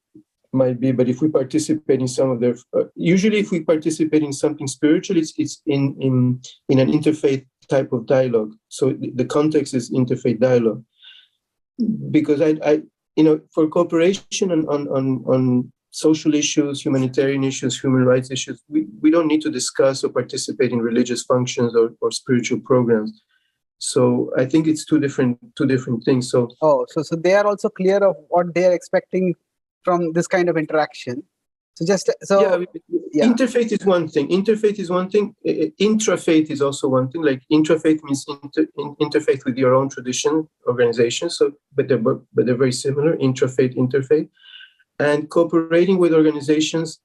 be, but if we participate in some of their, usually if we participate in something spiritual, it's in an interfaith type of dialogue. So the context is interfaith dialogue, because I for cooperation on social issues, humanitarian issues, human rights issues, we don't need to discuss or participate in religious functions or spiritual programs. So I think it's two different things. So they are also clear of what they are expecting from this kind of interaction. Interfaith is one thing. Intrafaith is also one thing. Like, intrafaith means interfaith with your own tradition organization. So, but they're very similar. Intrafaith, interfaith, and cooperating with organizations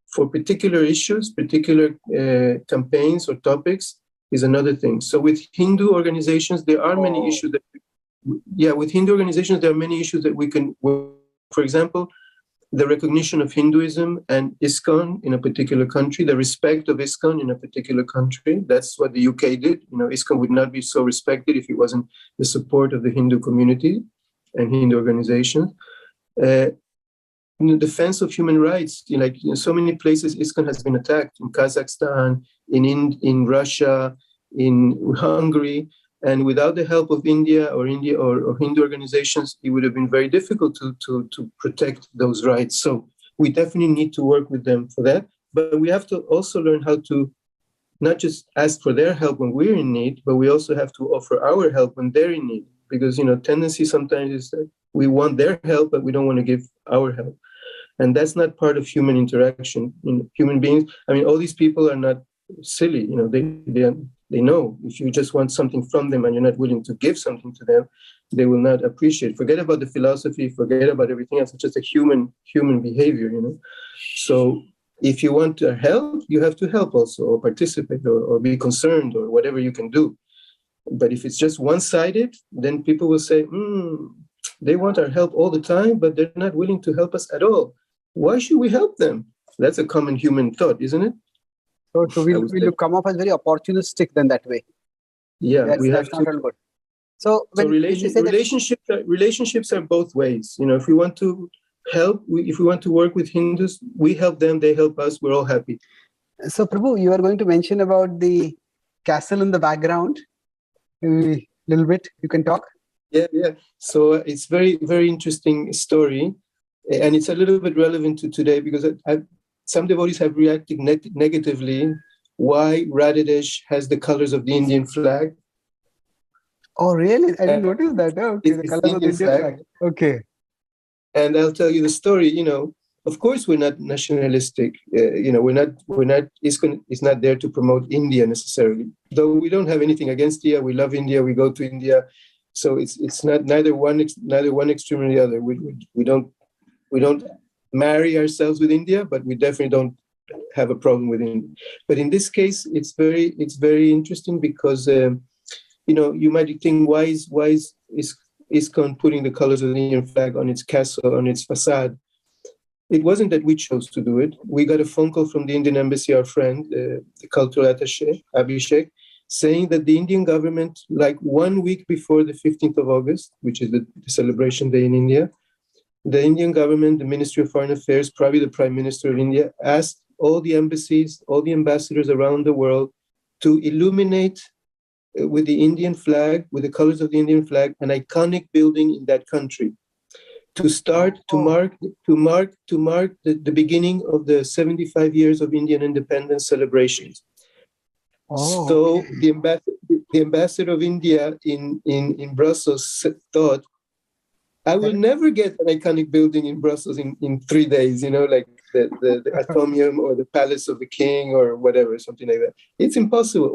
for particular issues, particular campaigns or topics is another thing. So with Hindu organizations, there are many issues that we can work. For example, the recognition of Hinduism and ISKCON in a particular country, the respect of ISKCON in a particular country. That's what the UK did. ISKCON would not be so respected if it wasn't the support of the Hindu community and Hindu organizations. Defense of human rights, so many places ISKCON has been attacked, in Kazakhstan, in Russia, in Hungary, and without the help of India or Hindu organizations, it would have been very difficult to protect those rights. So we definitely need to work with them for that, but we have to also learn how to not just ask for their help when we're in need, but we also have to offer our help when they're in need, because tendency sometimes is that we want their help, but we don't want to give our help. And that's not part of human interaction. Human beings, all these people are not silly. They know if you just want something from them and you're not willing to give something to them, they will not appreciate. Forget about the philosophy, forget about everything else. It's just a human behavior, So if you want to help, you have to help also, or participate, or be concerned, or whatever you can do. But if it's just one-sided, then people will say, they want our help all the time, but they're not willing to help us at all. Why should we help them? That's a common human thought, isn't it? So we'll come off as very opportunistic then that way. Yeah, we have to. Good. So relationships are both ways. If we want to help, if we want to work with Hindus, we help them, they help us, we're all happy. So Prabhu, you are going to mention about the castle in the background. A little bit, you can talk. Yeah. So it's very, very interesting story. And it's a little bit relevant to today, because some devotees have reacted negatively why Radhadesh has the colors of the Indian flag. Oh, really? I didn't notice that. Okay, the colors of the Indian flag. Okay. And I'll tell you the story. Of course, we're not nationalistic. We're not. ISKCON is not there to promote India necessarily. Though we don't have anything against India. We love India. We go to India. So it's not neither one extreme or the other. We don't marry ourselves with India, but we definitely don't have a problem with India. But in this case, it's very interesting, because you might think, why is ISKCON putting the colors of the Indian flag on its castle, on its facade. It wasn't that we chose to do it. We got a phone call from the Indian embassy, our friend, the cultural attaché, Abhishek, saying that the Indian government, like 1 week before the 15th of August, which is the celebration day in India, the Indian government, the Ministry of Foreign Affairs, probably the Prime Minister of India, asked all the embassies, all the ambassadors around the world to illuminate with the Indian flag, with the colors of the Indian flag, an iconic building in that country, to start to mark the beginning of the 75 years of Indian independence celebrations. So the ambassador of India in Brussels thought, I will never get an iconic building in Brussels in 3 days, like the Atomium or the Palace of the King or whatever, something like that. It's impossible.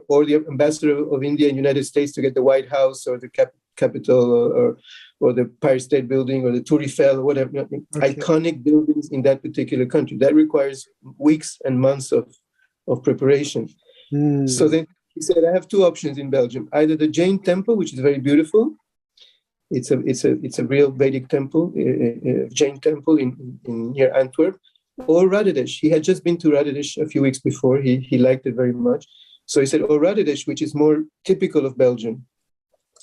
Or the ambassador of India in the United States to get the White House or the Capitol or the Empire State Building or the Tour Eiffel or whatever. Iconic buildings in that particular country. That requires weeks and months of preparation. So then he said, I have two options in Belgium: either the Jain temple, which is very beautiful. It's a real Vedic temple, Jain temple in near Antwerp, or Radhadesh. He had just been to Radhadesh a few weeks before. He liked it very much. So he said, or Radhadesh, which is more typical of Belgium.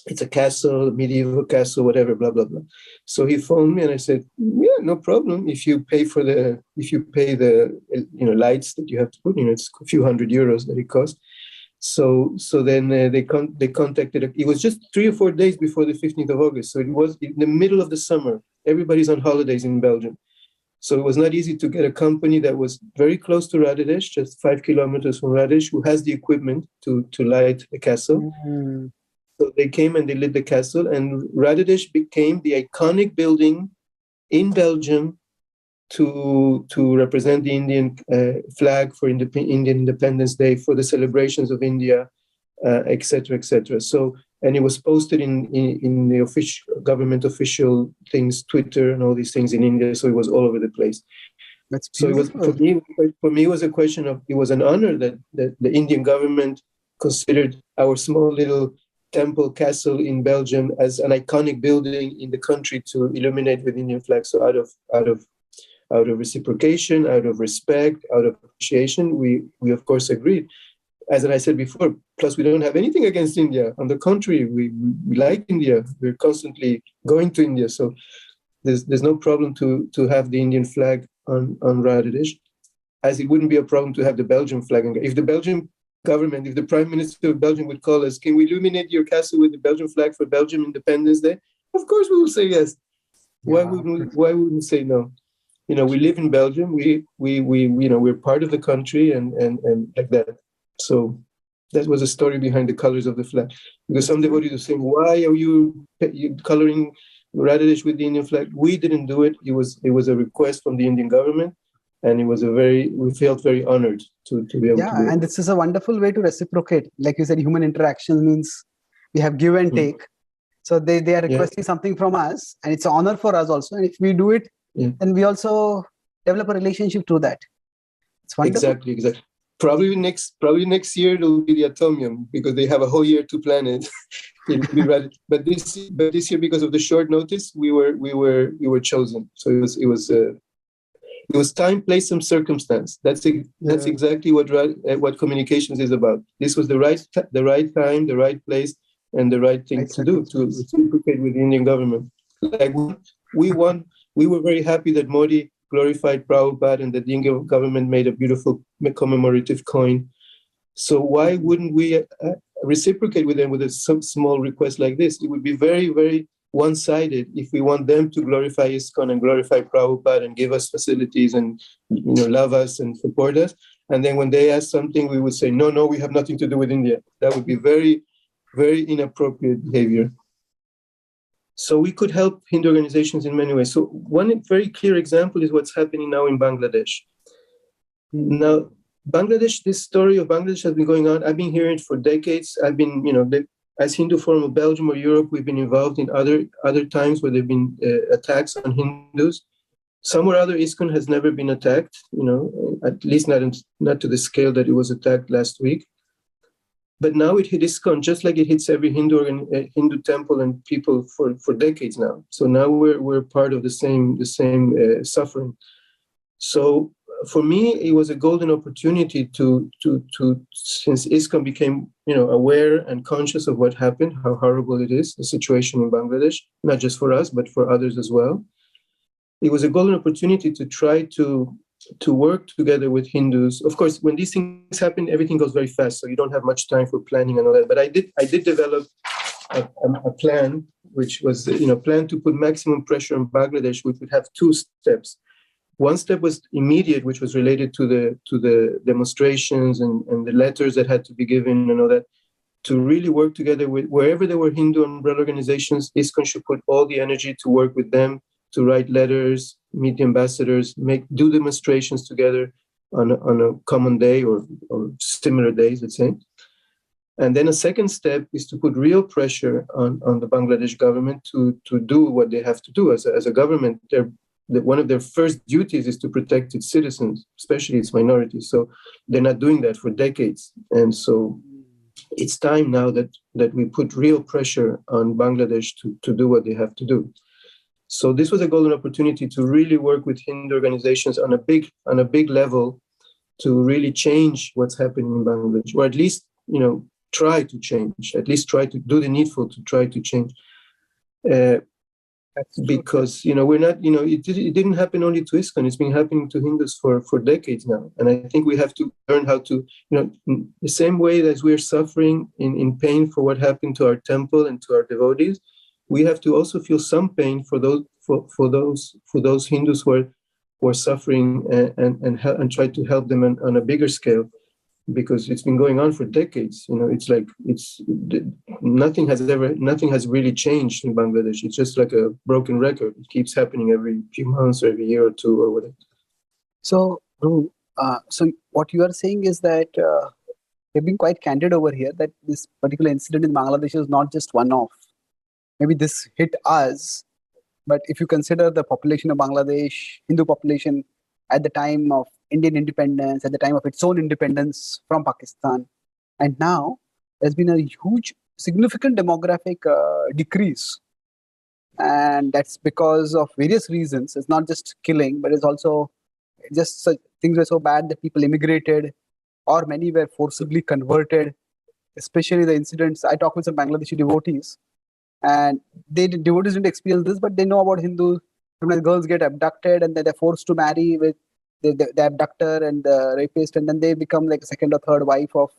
It's a castle, medieval castle, whatever, blah, blah, blah. So he phoned me and I said, yeah, no problem. If you pay the lights that you have to put, it's a few €100 that it costs. So then they contacted. It was just 3 or 4 days before the 15th of August. So it was in the middle of the summer. Everybody's on holidays in Belgium. So it was not easy to get a company that was very close to Radhadesh, just 5 kilometers from Radhadesh, who has the equipment to light the castle. Mm-hmm. So they came and they lit the castle, and Radhadesh became the iconic building in Belgium to represent the Indian flag for Indian Independence Day, for the celebrations of India, etc., etc. So, and it was posted in the official government official things, Twitter and all these things in India. So it was all over the place. That's so it was for me. It was a question of, it was an honor that the Indian government considered our small little temple castle in Belgium as an iconic building in the country to illuminate with Indian flag. So out of reciprocation, out of respect, out of appreciation, we of course agreed. As I said before, plus we don't have anything against India. On the contrary, we like India. We're constantly going to India. So there's no problem to have the Indian flag on Radhadesh, as it wouldn't be a problem to have the Belgian flag. If the Belgian government, if the Prime Minister of Belgium would call us, can we illuminate your castle with the Belgian flag for Belgium Independence Day? Of course we will say yes. Why wouldn't we say no? We live in Belgium. We're part of the country and like that. So that was a story behind the colors of the flag. Because some devotees are saying, why are you coloring Radhadesh with the Indian flag? We didn't do it. It was a request from the Indian government, and we felt very honored to be able to do it. And this is a wonderful way to reciprocate. Like you said, human interaction means we have give and take. So they are requesting something from us, and it's an honor for us also. And if we do it, then we also develop a relationship through that. It's wonderful. Exactly. Probably next year it'll be the Atomium, because they have a whole year to plan it. It'll be right. But this year, because of the short notice, we were chosen. So it was time, place, and circumstance. That's exactly what communications is about. This was the right time, the right place, and the right thing to do, to reciprocate with the Indian government. Like we were very happy that Modi glorified Prabhupada and that the Indian government made a beautiful commemorative coin. So why wouldn't we reciprocate with them with some small request like this? It would be very, very one-sided if we want them to glorify ISKCON and glorify Prabhupada and give us facilities and love us and support us. And then when they ask something, we would say, no, we have nothing to do with India. That would be very, very inappropriate behavior. So we could help Hindu organizations in many ways. So one very clear example is what's happening now in Bangladesh. Now, Bangladesh, this story of Bangladesh has been going on. I've been hearing it for decades. I've been, as Hindu Forum of Belgium or Europe, we've been involved in other times where there have been attacks on Hindus. Somewhere or other, ISKCON has never been attacked, at least not to the scale that it was attacked last week. But now it hit ISKCON just like it hits every Hindu temple and people for decades now. So now we're part of the same suffering. So for me, it was a golden opportunity to since ISKCON became aware and conscious of what happened, how horrible it is, the situation in Bangladesh, not just for us but for others as well. It was a golden opportunity to try to work together with Hindus. Of course, when these things happen, everything goes very fast, so you don't have much time for planning and all that. But I did develop a plan, which was plan to put maximum pressure on Bangladesh, which would have two steps. One step was immediate, which was related to the demonstrations and the letters that had to be given and all that, to really work together with wherever there were Hindu umbrella organizations. ISKCON should put all the energy to work with them, to write letters, meet the ambassadors, do demonstrations together on a common day or similar days, let's say. And then a second step is to put real pressure on the Bangladesh government to do what they have to do as a government. One of their first duties is to protect its citizens, especially its minorities. So they're not doing that for decades. And so it's time now that we put real pressure on Bangladesh to do what they have to do. So this was a golden opportunity to really work with Hindu organizations on a big level to really change what's happening in Bangladesh, or at least try to change, at least try to do the needful to try to change. Because we're not, it didn't happen only to ISKCON, it's been happening to Hindus for decades now. And I think we have to learn how to, the same way as we're suffering in pain for what happened to our temple and to our devotees, we have to also feel some pain for those Hindus who are suffering and try to help them on a bigger scale, because it's been going on for decades. Nothing has really changed in Bangladesh. It's just like a broken record. It keeps happening every few months or every year or two or whatever. So, Prabhu, so what you are saying is that we've been quite candid over here that this particular incident in Bangladesh is not just one-off. Maybe this hit us, but if you consider the population of Bangladesh, Hindu population at the time of Indian independence, at the time of its own independence from Pakistan, and now there's been a huge, significant demographic decrease. And that's because of various reasons. It's not just killing, but it's also just things were so bad that people immigrated, or many were forcibly converted, especially the incidents. I talked with some Bangladeshi devotees, and devotees didn't experience this, but they know about Hindus. Sometimes girls get abducted and then they're forced to marry with the abductor and the rapist, and then they become like a second or third wife of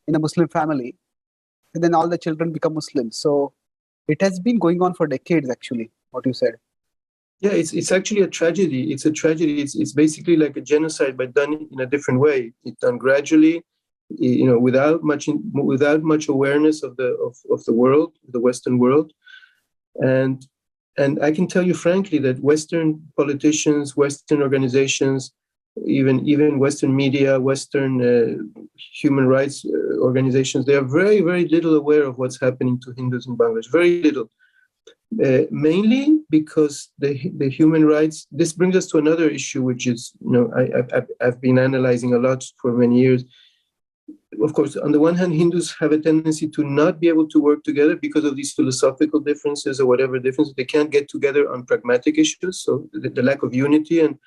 in a Muslim family. And then all the children become Muslims. So it has been going on for decades, actually, what you said. Yeah, it's actually a tragedy. It's a tragedy. It's basically like a genocide, but done in a different way. It's done gradually, without much awareness of the world, the Western world, and I can tell you frankly that Western politicians, Western organizations, even Western media, Western human rights organizations, they are very, very little aware of what's happening to Hindus in Bangladesh. Very little. Mainly because the human rights. This brings us to another issue, which is I've been analyzing a lot for many years. Of course, on the one hand, Hindus have a tendency to not be able to work together because of these philosophical differences or whatever differences. They can't get together on pragmatic issues. So the lack of unity and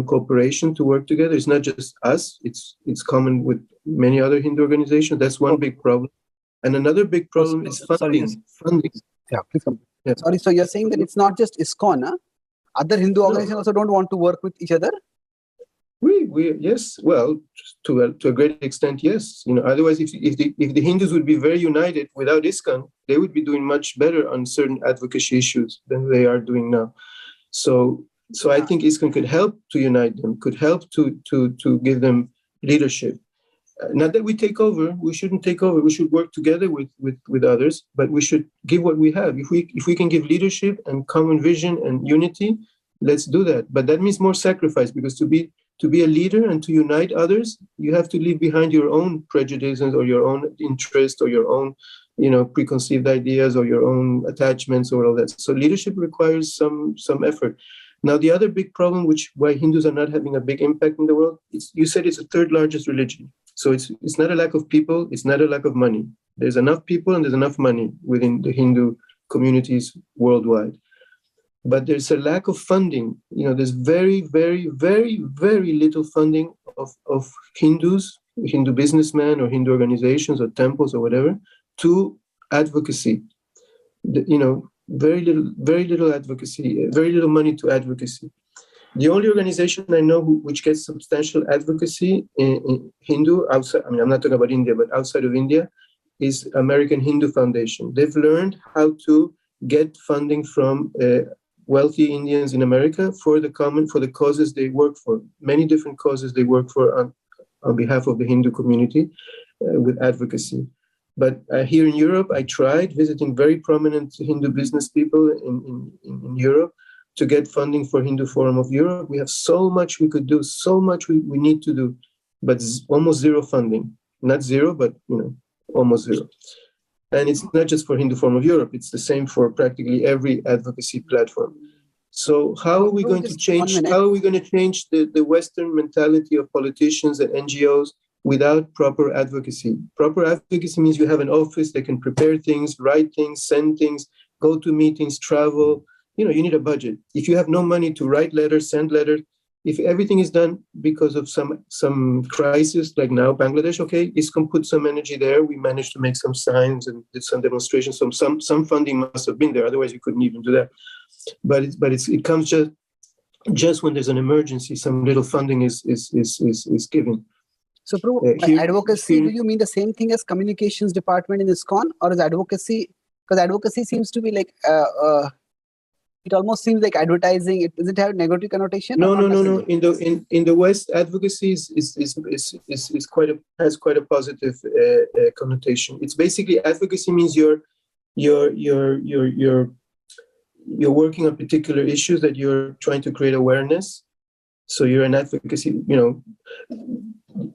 cooperation to work together is not just us. It's common with many other Hindu organizations. That's one big problem. And another big problem is funding. Sorry, funding. Yeah, please come. Yeah. Sorry, so you're saying that it's not just ISKCON, huh? Other Hindu organizations also don't want to work with each other? We yes, well, to a great extent, yes. Otherwise, if the Hindus would be very united without ISKCON, they would be doing much better on certain advocacy issues than they are doing now. So I think ISKCON could help to unite them, could help to give them leadership. Not that we take over. We shouldn't take over. We should work together with others, but we should give what we have. If we can give leadership and common vision and unity, let's do that. But that means more sacrifice, because to be a leader and to unite others, you have to leave behind your own prejudices or your own interest or your own, preconceived ideas or your own attachments or all that. So leadership requires some effort. Now, the other big problem, why Hindus are not having a big impact in the world, you said it's the third largest religion. So it's not a lack of people, it's not a lack of money. There's enough people and there's enough money within the Hindu communities worldwide. But there's a lack of funding. There's very, very, very, very little funding of Hindus, Hindu businessmen or Hindu organizations or temples or whatever, to advocacy. Very little advocacy, very little money to advocacy. The only organization I know which gets substantial advocacy in Hindu, outside, I'm not talking about India, but outside of India, is American Hindu Foundation. They've learned how to get funding from wealthy Indians in America for the causes they work for. Many different causes they work for on behalf of the Hindu community with advocacy. But here in Europe, I tried visiting very prominent Hindu business people in Europe to get funding for Hindu Forum of Europe. We have so much we could do, so much we need to do, but almost zero funding. Not zero, but almost zero. And it's not just for Hindu Forum of Europe, it's the same for practically every advocacy platform. So how are we going to change the Western mentality of politicians and NGOs without proper advocacy? Proper advocacy means you have an office that can prepare things, write things, send things, go to meetings, travel. You need a budget. If you have no money to write letters, send letters, if everything is done because of some crisis, like now Bangladesh, okay, ISKCON put some energy there. We managed to make some signs and did some demonstrations. Some funding must have been there. Otherwise, you couldn't even do that. But it comes just when there's an emergency. Some little funding is given. So, by advocacy, do you mean the same thing as communications department in ISKCON, or is advocacy? Because advocacy seems to be like it almost seems like advertising. Does it have negative connotation? No. In the West, advocacy is has quite a positive connotation. It's basically, advocacy means you're working on particular issues that you're trying to create awareness. So you're an advocacy.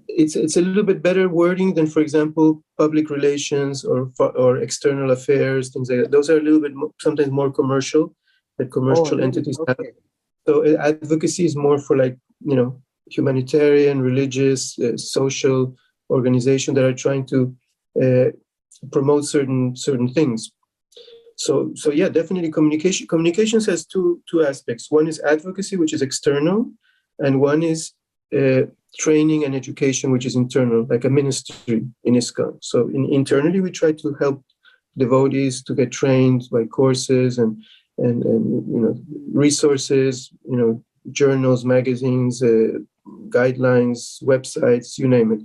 It's a little bit better wording than, for example, public relations or external affairs, things like that. Those are a little bit sometimes more commercial. That commercial entities have. So advocacy is more for humanitarian, religious, social organizations that are trying to promote certain things. So yeah, definitely communication. Communications has two aspects. One is advocacy, which is external, and one is training and education, which is internal, like a ministry in ISKCON. So internally, we try to help devotees to get trained by courses and resources, journals, magazines, guidelines, websites, you name it.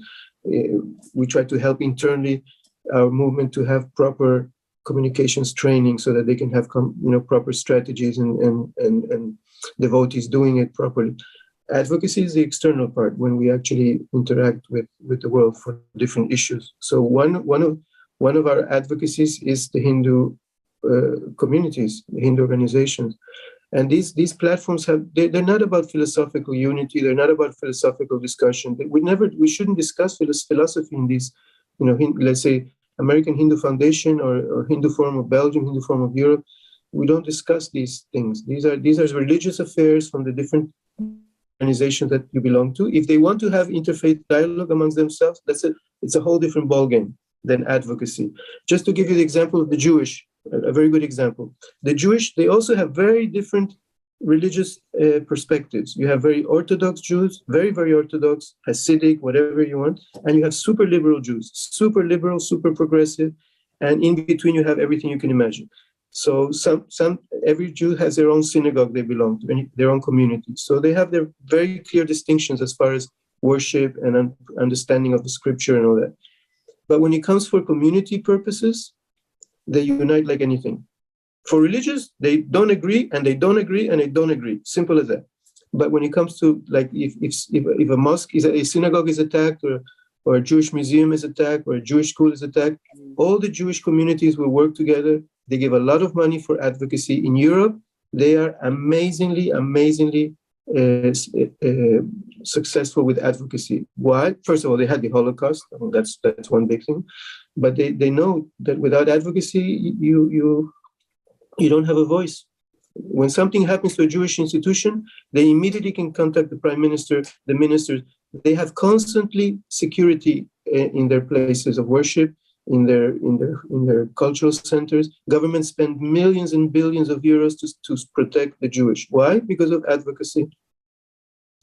We try to help internally our movement to have proper communications training so that they can have proper strategies and devotees doing it properly. Advocacy is the external part, when we actually interact with the world for different issues. So one of our advocacies is the Hindu communities, Hindu organizations, and these platforms they're not about philosophical unity. They're not about philosophical discussion. We shouldn't discuss philosophy in these, let's say American Hindu Foundation or Hindu Forum of Belgium, Hindu Forum of Europe. We don't discuss these things. These are religious affairs from the different organizations that you belong to. If they want to have interfaith dialogue amongst themselves, it's a whole different ballgame than advocacy. Just to give you the example of the Jewish. A very good example. The Jewish, they also have very different religious perspectives. You have very Orthodox Jews, very, very Orthodox, Hasidic, whatever you want, and you have super liberal Jews, super liberal, super progressive, and in between you have everything you can imagine. So every Jew has their own synagogue they belong to, their own community. So they have their very clear distinctions as far as worship and understanding of the scripture and all that. But when it comes for community purposes, they unite like anything. For religious, they don't agree, and they don't agree, and they don't agree. Simple as that. But when it comes to, like, if a mosque, a synagogue is attacked, or a Jewish museum is attacked, or a Jewish school is attacked, all the Jewish communities will work together. They give a lot of money for advocacy. In Europe, they are amazingly successful with advocacy. Why? First of all, they had the Holocaust. I mean, that's one big thing. But they know that without advocacy, you don't have a voice. When something happens to a Jewish institution, they immediately can contact the prime minister, the ministers. They have constantly security in their places of worship, in their cultural centers. Governments spend millions and billions of euros to protect the Jewish. Why? Because of advocacy,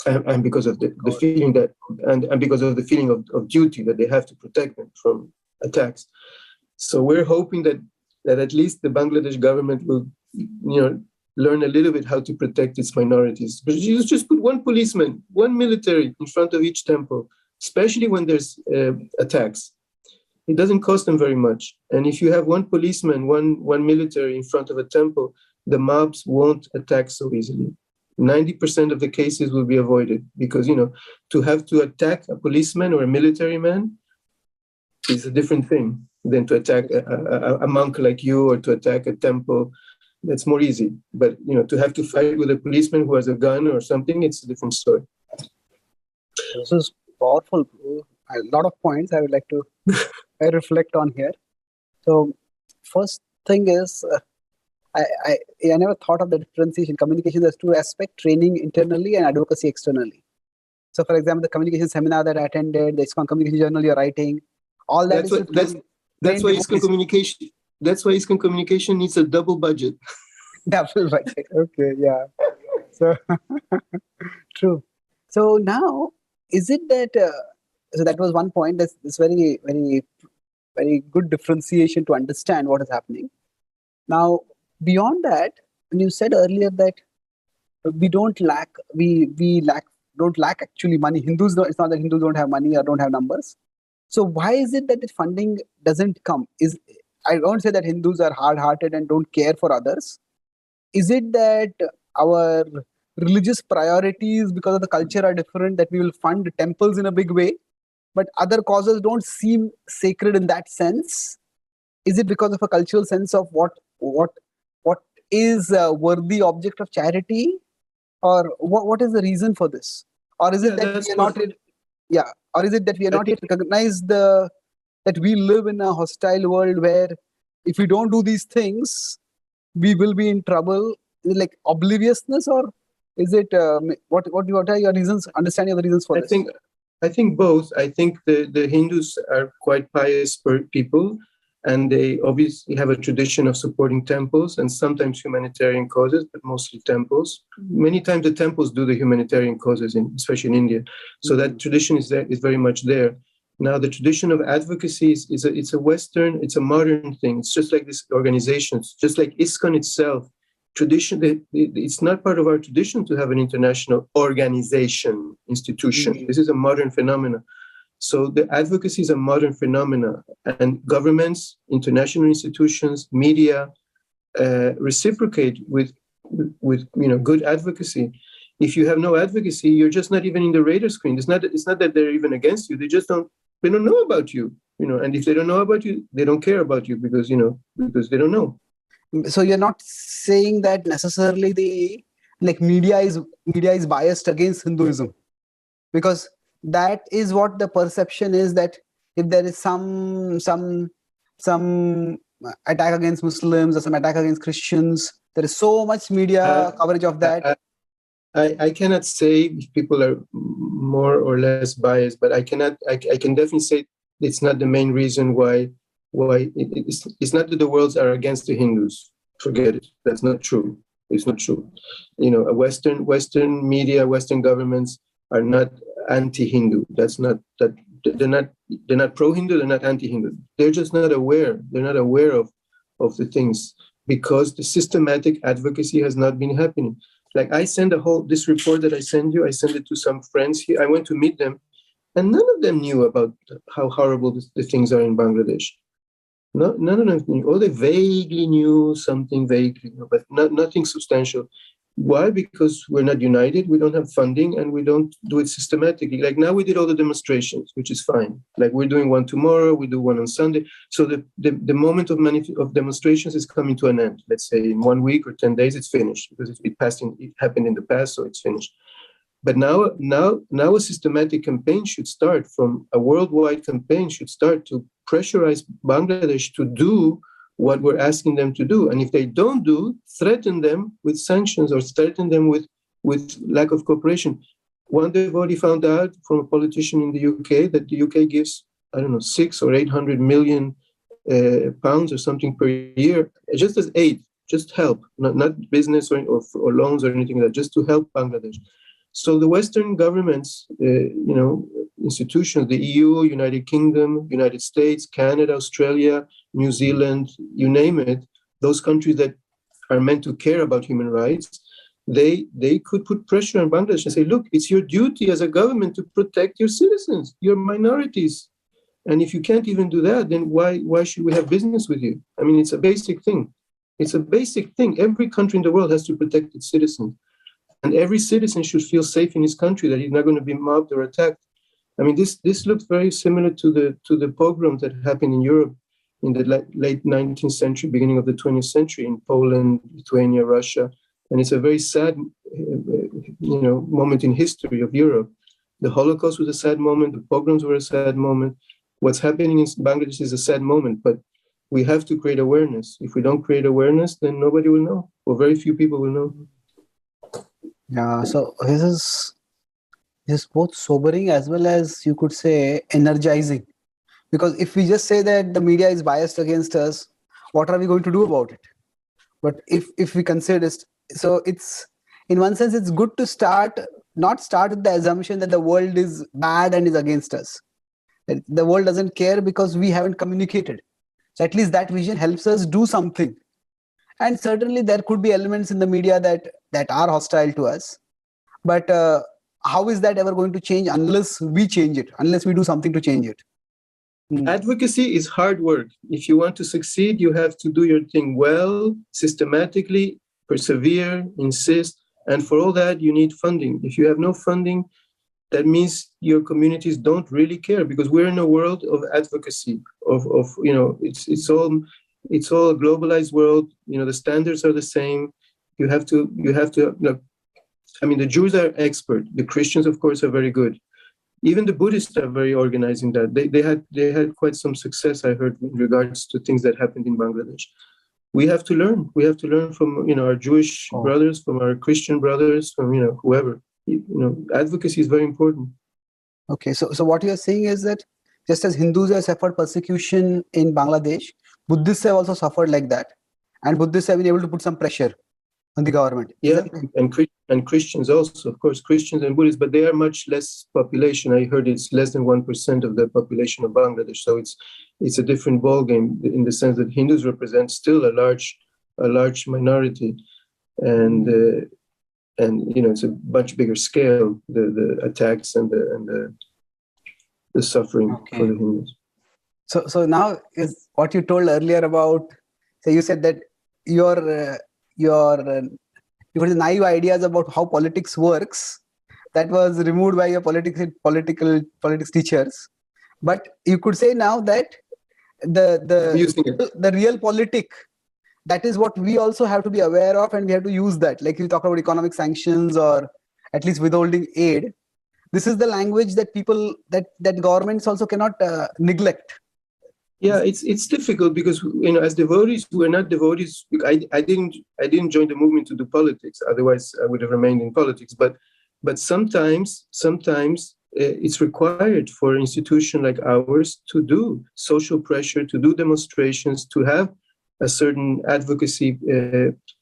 and because of the feeling that, and because of the feeling of duty that they have to protect them from attacks. So we're hoping that at least the Bangladesh government will, learn a little bit how to protect its minorities. But you just put one policeman, one military in front of each temple, especially when there's attacks. It doesn't cost them very much. And if you have one policeman, one military in front of a temple, the mobs won't attack so easily. 90% of the cases will be avoided because, to have to attack a policeman or a military man is a different thing than to attack a monk like you or to attack a temple. That's more easy. But, to have to fight with a policeman who has a gun or something, it's a different story. This is powerful. A lot of points I would like to reflect on here. So, first thing is, I never thought of the differentiation. Communication, there's two aspects: training internally and advocacy externally. So, for example, the communication seminar that I attended, the ISKCON Communication Journal you're writing, all that that's why ISKCON Communication. That's why ISKCON Communication needs a double budget. Double budget. Okay, yeah. So true. So now, is it that? So that was one point. That's very, very, very good differentiation to understand what is happening. Now, beyond that, when you said earlier that we don't lack actually money. Hindus don't, it's not that Hindus don't have money or don't have numbers. So why is it that the funding doesn't come? I don't say that Hindus are hard-hearted and don't care for others. Is it that our religious priorities because of the culture are different, that we will fund temples in a big way, but other causes don't seem sacred in that sense? Is it because of a cultural sense of what is a worthy object of charity, or what is the reason for this? Or is it that we are not? Or is it that we are not yet recognized that we live in a hostile world where if we don't do these things, we will be in trouble? Is it like obliviousness, or is it what are your reasons? Understanding of the reasons for this? I think both. I think the Hindus are quite pious people, and they obviously have a tradition of supporting temples and sometimes humanitarian causes, but mostly temples. Many times the temples do the humanitarian causes, especially in India. So that tradition is very much there. Now, the tradition of advocacy it's a Western, it's a modern thing. It's just like these organizations, just like ISKCON itself. Tradition, it's not part of our tradition to have an international organization, institution. This is a modern phenomenon. So the advocacy is a modern phenomenon, and governments, international institutions, media reciprocate with good advocacy. If you have no advocacy, you're just not even in the radar screen. It's not that they're even against you. They don't know about you, and if they don't know about you, they don't care about you because they don't know. So you're not saying that necessarily the media is biased against Hinduism, because that is what the perception is, that if there is some attack against Muslims or some attack against Christians, there is so much media coverage of that. I cannot say if people are more or less biased, but I can definitely say it's not the main reason why it's not that the worlds are against the Hindus. Forget it. That's not true. It's not true. Western media, Western governments are not anti-Hindu. That's not that. They're not pro-Hindu. They're not anti-Hindu. They're just not aware. They're not aware of the things because the systematic advocacy has not been happening. Like I send this report that I send you. I send it to some friends here. I went to meet them, and none of them knew about how horrible the things are in Bangladesh. None of them knew. Or they vaguely knew something vaguely, but nothing substantial. Why? Because we're not united, we don't have funding, and we don't do it systematically. Like now we did all the demonstrations, which is fine. Like we're doing one tomorrow, we do one on Sunday. So the moment of demonstrations is coming to an end. Let's say in 1 week or 10 days, it's finished because it happened in the past, so it's finished. But now a systematic campaign should start, from a worldwide campaign should start to pressurize Bangladesh to do what we're asking them to do. And if they don't do, threaten them with sanctions or threaten them with lack of cooperation. One devotee found out from a politician in the UK that the UK gives, I don't know, 600 or 800 million pounds or something per year, just as aid, just help, not business or loans or anything like that, just to help Bangladesh. So the Western governments, institutions, the EU, United Kingdom, United States, Canada, Australia, New Zealand, you name it, those countries that are meant to care about human rights, they could put pressure on Bangladesh and say, look, it's your duty as a government to protect your citizens, your minorities. And if you can't even do that, then why should we have business with you? I mean, it's a basic thing. It's a basic thing. Every country in the world has to protect its citizens. And every citizen should feel safe in his country, that he's not going to be mobbed or attacked. I mean, this looks very similar to the pogroms that happened in Europe in the late 19th century, beginning of the 20th century, in Poland, Lithuania, Russia. And it's a very sad, moment in history of Europe. The Holocaust was a sad moment. The pogroms were a sad moment. What's happening in Bangladesh is a sad moment, but we have to create awareness. If we don't create awareness, then nobody will know, or very few people will know. Yeah, so this is both sobering as well as, you could say, energizing. Because if we just say that the media is biased against us, what are we going to do about it? But if we consider this, so it's, in one sense, it's good to not start with the assumption that the world is bad and is against us. That the world doesn't care because we haven't communicated. So at least that vision helps us do something. And certainly there could be elements in the media that are hostile to us. But how is that ever going to change unless we change it, unless we do something to change it? Advocacy is hard work. If you want to succeed, you have to do your thing well, systematically, persevere, insist. And for all that, you need funding. If you have no funding, that means your communities don't really care, because we're in a world of advocacy, it's all a globalized world. The standards are the same. You have to, the Jews are expert. The Christians, of course, are very good. Even the Buddhists are very organized in that. They had quite some success, I heard, in regards to things that happened in Bangladesh. We have to learn. We have to learn from our Jewish brothers, from our Christian brothers, from whoever. Advocacy is very important. Okay, so what you are saying is that just as Hindus have suffered persecution in Bangladesh, Buddhists have also suffered like that, and Buddhists have been able to put some pressure on the government. Yeah, and Christians also, of course, Christians and Buddhists, but they are much less population. I heard it's less than 1% of the population of Bangladesh. So it's a different ballgame in the sense that Hindus represent still a large minority, and it's a much bigger scale, the attacks and the suffering for the Hindus. So now is what you told earlier about. So you said that your naive ideas about how politics works, that was removed by your politics teachers. But you could say now that the real politic, that is what we also have to be aware of, and we have to use that. Like you talk about economic sanctions or at least withholding aid. This is the language that people that governments also cannot neglect. Yeah, it's difficult because as devotees, we're not devotees. I didn't join the movement to do politics. Otherwise, I would have remained in politics. But sometimes it's required for an institution like ours to do social pressure, to do demonstrations, to have a certain advocacy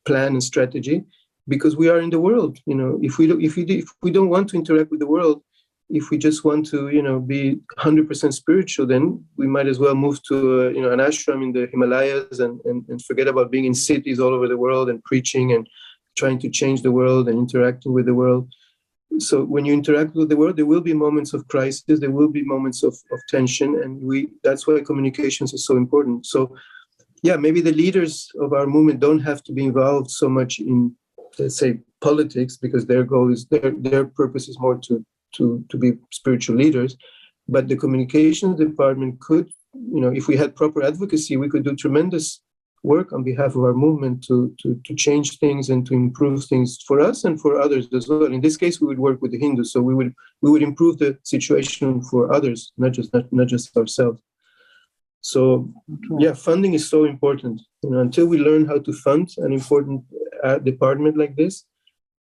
plan and strategy, because we are in the world. If we don't want to interact with the world, if we just want to, be 100% spiritual, then we might as well move to, an ashram in the Himalayas and forget about being in cities all over the world and preaching and trying to change the world and interacting with the world. So when you interact with the world, there will be moments of crisis, there will be moments of tension, and that's why communications is so important. So, yeah, maybe the leaders of our movement don't have to be involved so much in, let's say, politics, because their goal is their purpose is more to be spiritual leaders. But the communications department could, if we had proper advocacy, we could do tremendous work on behalf of our movement to change things and to improve things for us and for others as well. In this case, we would work with the Hindus, so we would improve the situation for others, not just ourselves. So yeah, funding is so important. Until we learn how to fund an important department like this,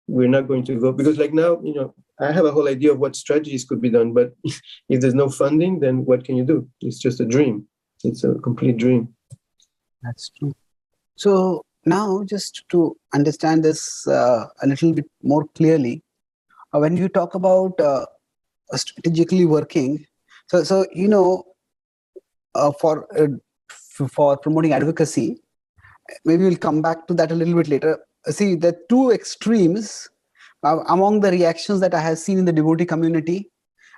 we're not going to go. Because like now, I have a whole idea of what strategies could be done, but if there's no funding, then what can you do? It's just a dream. It's a complete dream. That's true. So now, just to understand this a little bit more clearly, when you talk about strategically working, so you know, for promoting advocacy, maybe we'll come back to that a little bit later. See, the two extremes among the reactions that I have seen in the devotee community.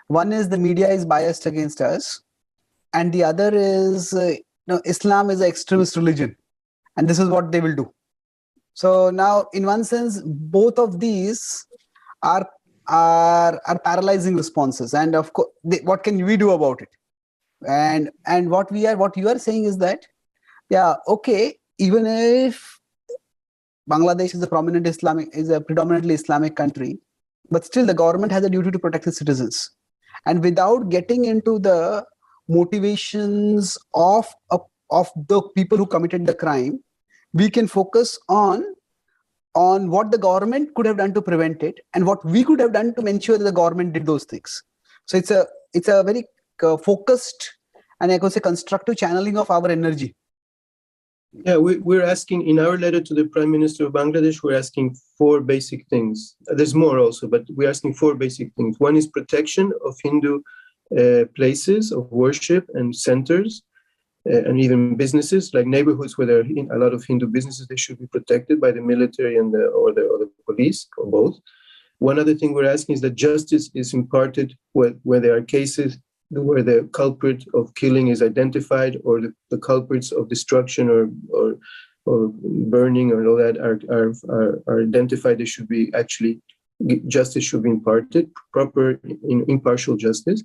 One is the media is biased against us, and the other is Islam is an extremist religion, and this is what they will do. So now, in one sense, both of these are paralyzing responses, and of course, what can we do about it? And what you are saying is that, yeah, okay, even if Bangladesh is a predominantly Islamic country, but still the government has a duty to protect its citizens. And without getting into the motivations of the people who committed the crime, we can focus on what the government could have done to prevent it, and what we could have done to ensure that the government did those things. So it's a very focused, and I could say constructive channeling of our energy. Yeah, we're asking in our letter to the Prime Minister of Bangladesh, we're asking 4 basic things. There's more also, but we're asking 4 basic things. One is protection of Hindu places of worship and centers, and even businesses, like neighborhoods where there are a lot of Hindu businesses. They should be protected by the military and or the police, or both. One other thing we're asking is that justice is imparted where there are cases where the culprit of killing is identified, or the culprits of destruction or burning or all that are identified. They should be justice should be imparted, proper impartial justice.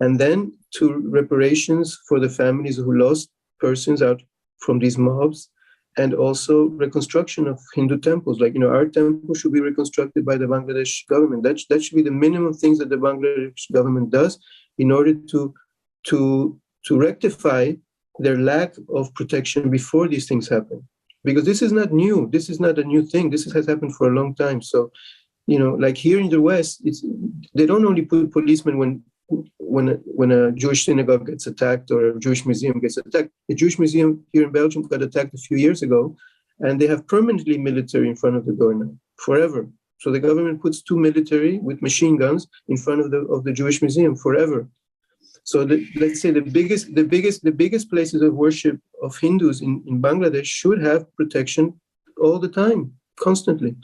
And then to reparations for the families who lost persons out from these mobs, and also reconstruction of Hindu temples. Like, our temple should be reconstructed by the Bangladesh government. That should be the minimum things that the Bangladesh government does in order to rectify their lack of protection before these things happen. Because this is not new. This is not a new thing. This has happened for a long time. So, like here in the West, they don't only put policemen when a Jewish synagogue gets attacked or a Jewish museum gets attacked. The Jewish museum here in Belgium got attacked a few years ago, and they have permanently military in front of the door now, forever. So the government puts 2 military with machine guns in front of the Jewish museum forever. So let's say the biggest places of worship of Hindus in Bangladesh should have protection all the time, constantly.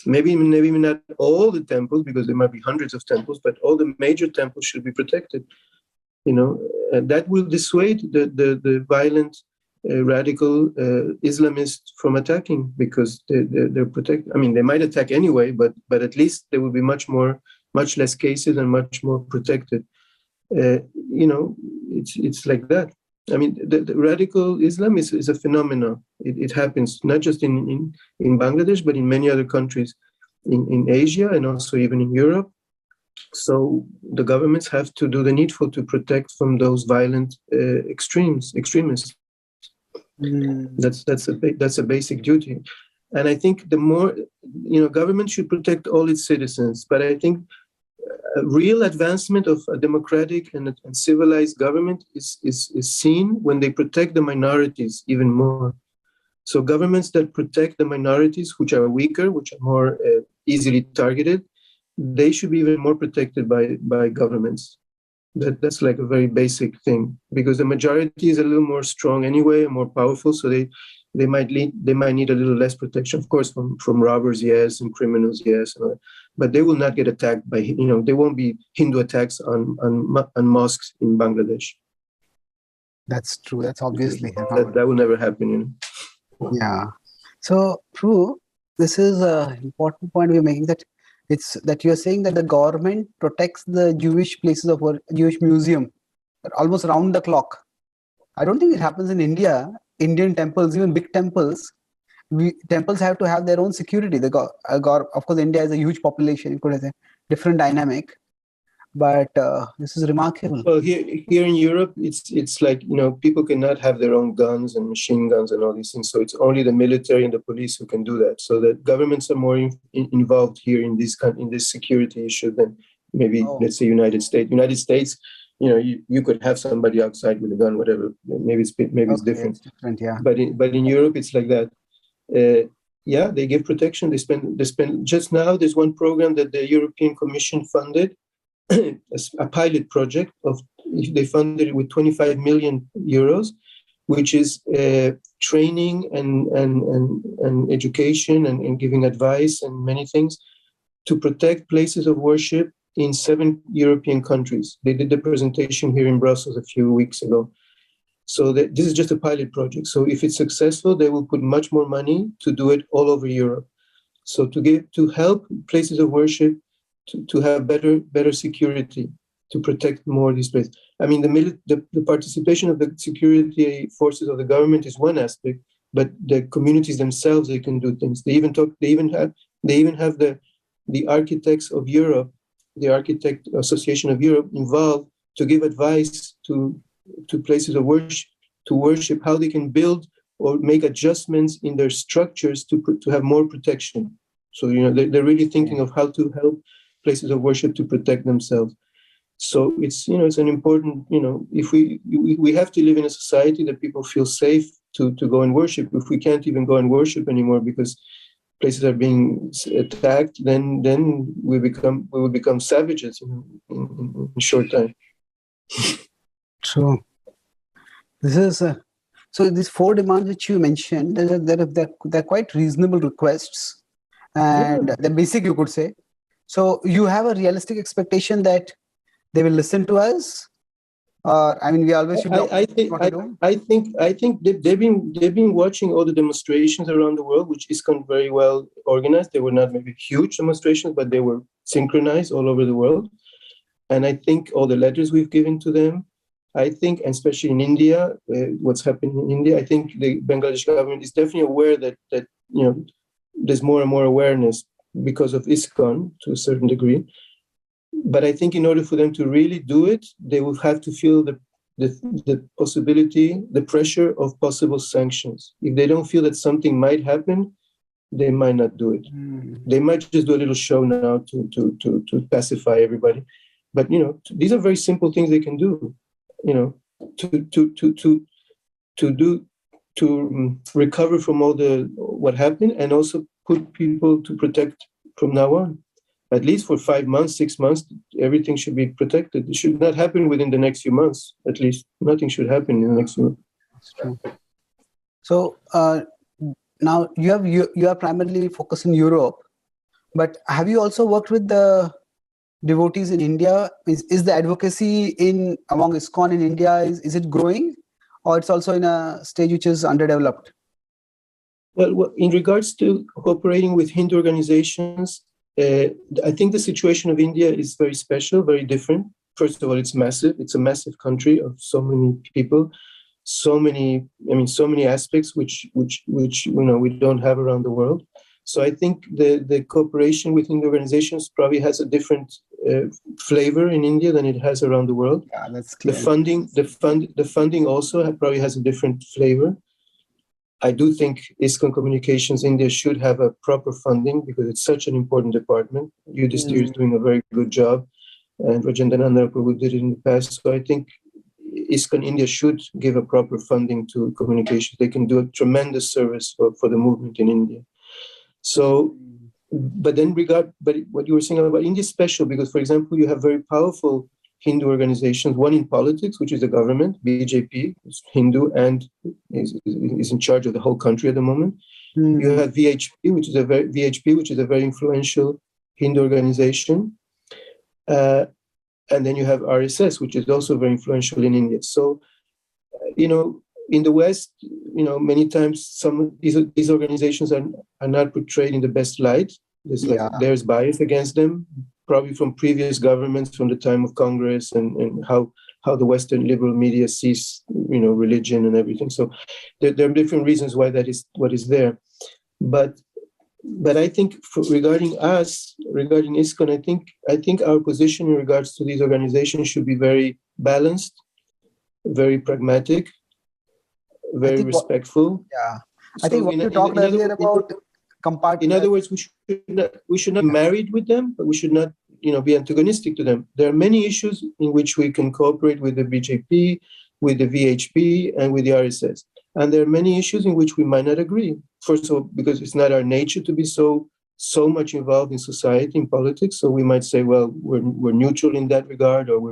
Maybe not all the temples, because there might be hundreds of temples, but all the major temples should be protected. And that will dissuade the violent, radical Islamists from attacking, because they're protected. I mean, they might attack anyway, but at least there will be much less cases and much more protected. It's like that. I mean, the radical Islam is a phenomenon. It happens not just in Bangladesh, but in many other countries in Asia and also even in Europe. So the governments have to do the needful to protect from those violent extremists. That's a basic duty. And I think the more, government should protect all its citizens. But I think a real advancement of a democratic and civilized government is seen when they protect the minorities even more. So governments that protect the minorities, which are weaker, which are more easily targeted, they should be even more protected by governments. That's like a very basic thing, because the majority is a little more strong anyway, more powerful, so they might need a little less protection, of course, from robbers, yes, and criminals, yes, but they will not get attacked by, there won't be Hindu attacks on mosques in Bangladesh. That's true. That's obviously that will never happen. Yeah. So, Prabhu, this is an important point we're making, that you're saying that the government protects the Jewish places of work, Jewish museum, almost round the clock. I don't think it happens in India. Indian temples, even big temples, temples have to have their own security. Of course, India has a huge population. It could have a different dynamic. But this is remarkable. Well, here in Europe, it's like, people cannot have their own guns and machine guns and all these things. So it's only the military and the police who can do that. So the governments are more involved here in this security issue than maybe, let's say, United States. United States, you could have somebody outside with a gun, whatever. Maybe it's different. It's different, yeah. But in Europe, it's like that. Yeah, they give protection. They spend. Just now, there's one program that the European Commission funded, a pilot project they funded it with 25 million euros, which is training and education and giving advice and many things to protect places of worship in 7 European countries. They did the presentation here in Brussels a few weeks ago. So this is just a pilot project. So if it's successful, they will put much more money to do it all over Europe. So to help places of worship to have better security, to protect more of these places. I mean, the participation of the security forces of the government is one aspect, but the communities themselves, they can do things. They even have the architects of Europe, the Architect Association of Europe, involved to give advice to places of worship, how they can build or make adjustments in their structures to have more protection. So they're really thinking of how to help places of worship to protect themselves. So it's an important, if we have to live in a society that people feel safe to go and worship. If we can't even go and worship anymore because places are being attacked, then we will become savages in a short time. True. This is so these 4 demands which you mentioned, they're quite reasonable requests, and they're basic, you could say. So you have a realistic expectation that they will listen to us? I mean, we always should know I think they've been watching all the demonstrations around the world, which ISKCON very well organized. They were not maybe huge demonstrations, but they were synchronized all over the world. And I think all the letters we've given to them, I think, and especially in India, what's happening in India, I think the Bangladesh government is definitely aware that there's more and more awareness because of ISKCON to a certain degree. But I think in order for them to really do it, they will have to feel the possibility, the pressure of possible sanctions. If they don't feel that something might happen, they might not do it. They might just do a little show now to pacify everybody. But these are very simple things they can do. To recover from all what happened, and also put people to protect from now on. At least for 5 months, 6 months, everything should be protected. It should not happen within the next few months. At least nothing should happen in the next few months. That's true. So now you are primarily focused in Europe, but have you also worked with the devotees in India? Is the advocacy among ISKCON in India, is it growing, or it's also in a stage which is underdeveloped? Well, in regards to cooperating with Hindu organizations, I think the situation of India is very special, very different. First of all, it's massive. It's a massive country of so many people, so many aspects which we don't have around the world. So I think the cooperation with Hindu organizations probably has a different flavor in India than it has around the world. Yeah, that's clear. The funding also probably has a different flavor. I do think ISKCON Communications India should have a proper funding because it's such an important department. Yudhishthir is doing a very good job, and Rajendrananda Prabhu did it in the past. So I think ISKCON India should give a proper funding to communication. They can do a tremendous service for the movement in India. So, but what you were saying about India is special because, for example, you have very powerful Hindu organizations, one in politics, which is the government, BJP, is Hindu and is in charge of the whole country at the moment. You have VHP, which is a very influential Hindu organization. And then you have RSS, which is also very influential in India. So, in the West, many times some of these organizations are not portrayed in the best light. There's bias against them, probably from previous governments, from the time of Congress, and how the Western liberal media sees, religion and everything. So there are different reasons why that is what is there. But but I think regarding ISKCON, I think our position in regards to these organizations should be very balanced, very pragmatic, very respectful. I think what you talked earlier about in other words, we should not be married with them, but we should not, be antagonistic to them. There are many issues in which we can cooperate with the BJP, with the VHP, and with the RSS. And there are many issues in which we might not agree. First of all, because it's not our nature to be so much involved in society, in politics. So we might say, well, we're neutral in that regard, or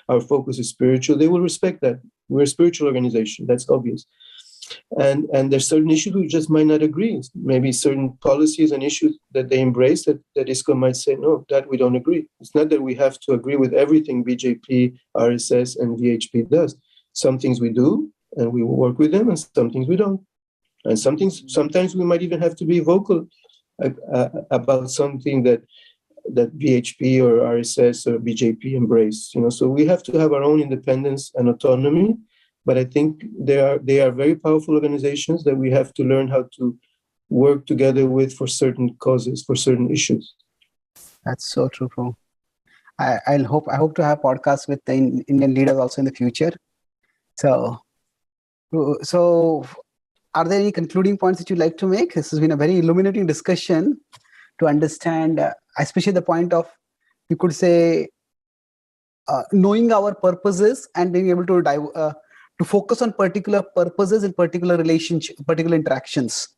our focus is spiritual. They will respect that. We're a spiritual organization. That's obvious. And there's certain issues we just might not agree. Maybe certain policies and issues that they embrace that ISKCON might say, no, that we don't agree. It's not that we have to agree with everything BJP, RSS, and VHP does. Some things we do, and we will work with them, and some things we don't. And sometimes we might even have to be vocal about something that VHP or RSS or BJP embrace. So we have to have our own independence and autonomy. But I think they are very powerful organizations that we have to learn how to work together with for certain causes, for certain issues. That's so true, bro. I hope to have podcasts with the Indian leaders also in the future. So are there any concluding points that you'd like to make? This has been a very illuminating discussion to understand, especially the point of, you could say, knowing our purposes and being able to focus on particular purposes in particular relationship, particular interactions.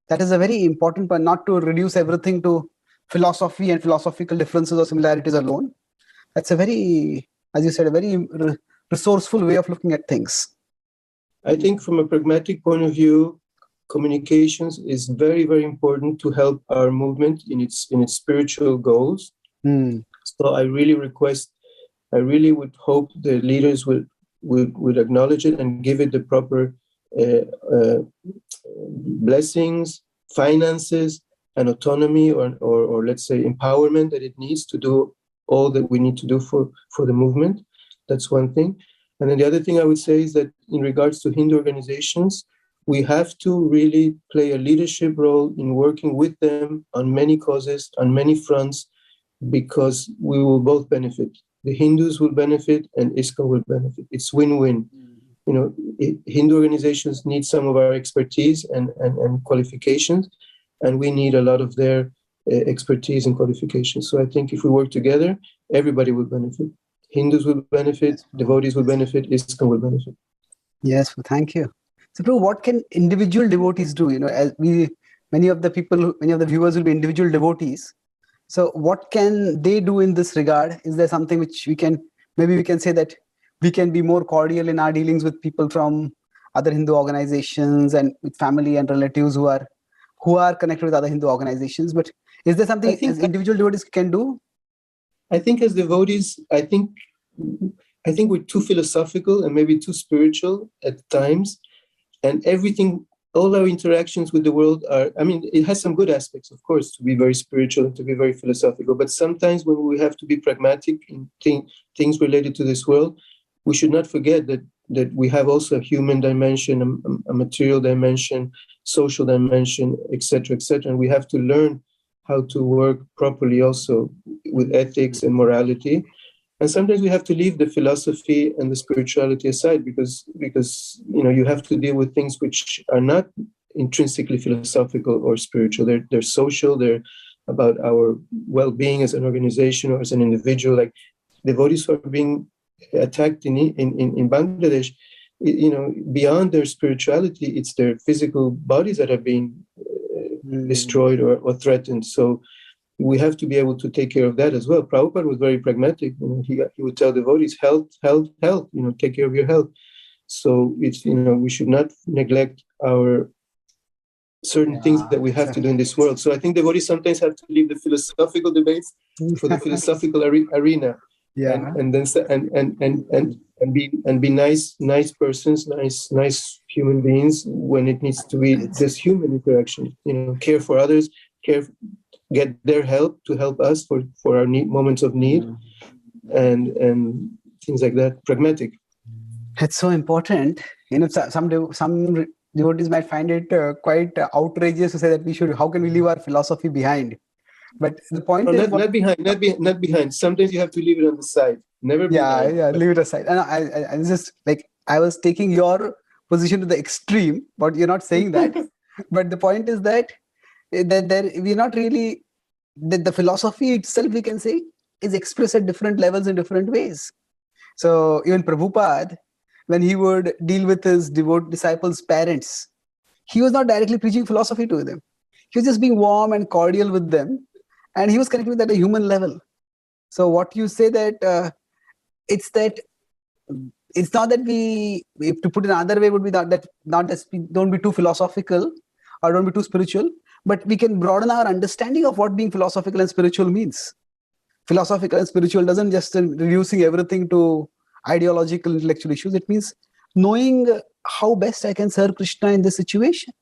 That is a very important point, not to reduce everything to philosophy and philosophical differences or similarities alone. That's a very, as you said, a very resourceful way of looking at things. I think from a pragmatic point of view, communications is very, very important to help our movement in its spiritual goals. So I really would hope the leaders would acknowledge it and give it the proper blessings, finances, and autonomy, or let's say empowerment that it needs to do all that we need to do for the movement. That's one thing. And then the other thing I would say is that in regards to Hindu organizations, we have to really play a leadership role in working with them on many causes, on many fronts, because we will both benefit. The Hindus will benefit and ISKCON will benefit. It's win-win. Hindu organizations need some of our expertise and qualifications, and we need a lot of their expertise and qualifications. So I think if we work together, everybody will benefit. Hindus will benefit, devotees will benefit, ISKCON will benefit. Yes, well, thank you. So, Prabhu, what can individual devotees do? As many of the viewers will be individual devotees. So what can they do in this regard? Is there something which we can say that we can be more cordial in our dealings with people from other Hindu organizations and with family and relatives who are connected with other Hindu organizations? But is there something as individual devotees can do? I think as devotees, I think we're too philosophical and maybe too spiritual at times, and all our interactions with the world it has some good aspects, of course, to be very spiritual and to be very philosophical. But sometimes when we have to be pragmatic in things related to this world, we should not forget that we have also a human dimension, a material dimension, social dimension, etc., etc. And we have to learn how to work properly also with ethics and morality. And sometimes we have to leave the philosophy and the spirituality aside because you have to deal with things which are not intrinsically philosophical or spiritual. They're social. They're about our well-being as an organization or as an individual. Like devotees who are being attacked in Bangladesh, beyond their spirituality, it's their physical bodies that are being destroyed or threatened. So we have to be able to take care of that as well. Prabhupada was very pragmatic. He would tell devotees, health, take care of your health. So it's, we should not neglect our certain things that we have to do in this world. So I think devotees sometimes have to leave the philosophical debates for the philosophical arena. Yeah. And be nice persons, nice human beings when it needs to be just human interaction. Care for others, get their help to help us for our moments of need, and things like that. Pragmatic. It's so important. Some devotees might find it quite outrageous to say that how can we leave our philosophy behind? But the point is, not behind. Sometimes you have to leave it on the side. Never behind. Yeah, leave it aside. And I just like, I was taking your position to the extreme, but you're not saying that. But the point is that we're not really, that the philosophy itself, we can say, is expressed at different levels in different ways. So even Prabhupada, when he would deal with his devout disciples' parents, he was not directly preaching philosophy to them. He was just being warm and cordial with them, and he was connecting with them at a human level. So what you say that it's not that if to put it another way, would be that don't be too philosophical or don't be too spiritual, but we can broaden our understanding of what being philosophical and spiritual means. Philosophical and spiritual doesn't just reducing everything to ideological, intellectual issues. It means knowing how best I can serve Krishna in this situation.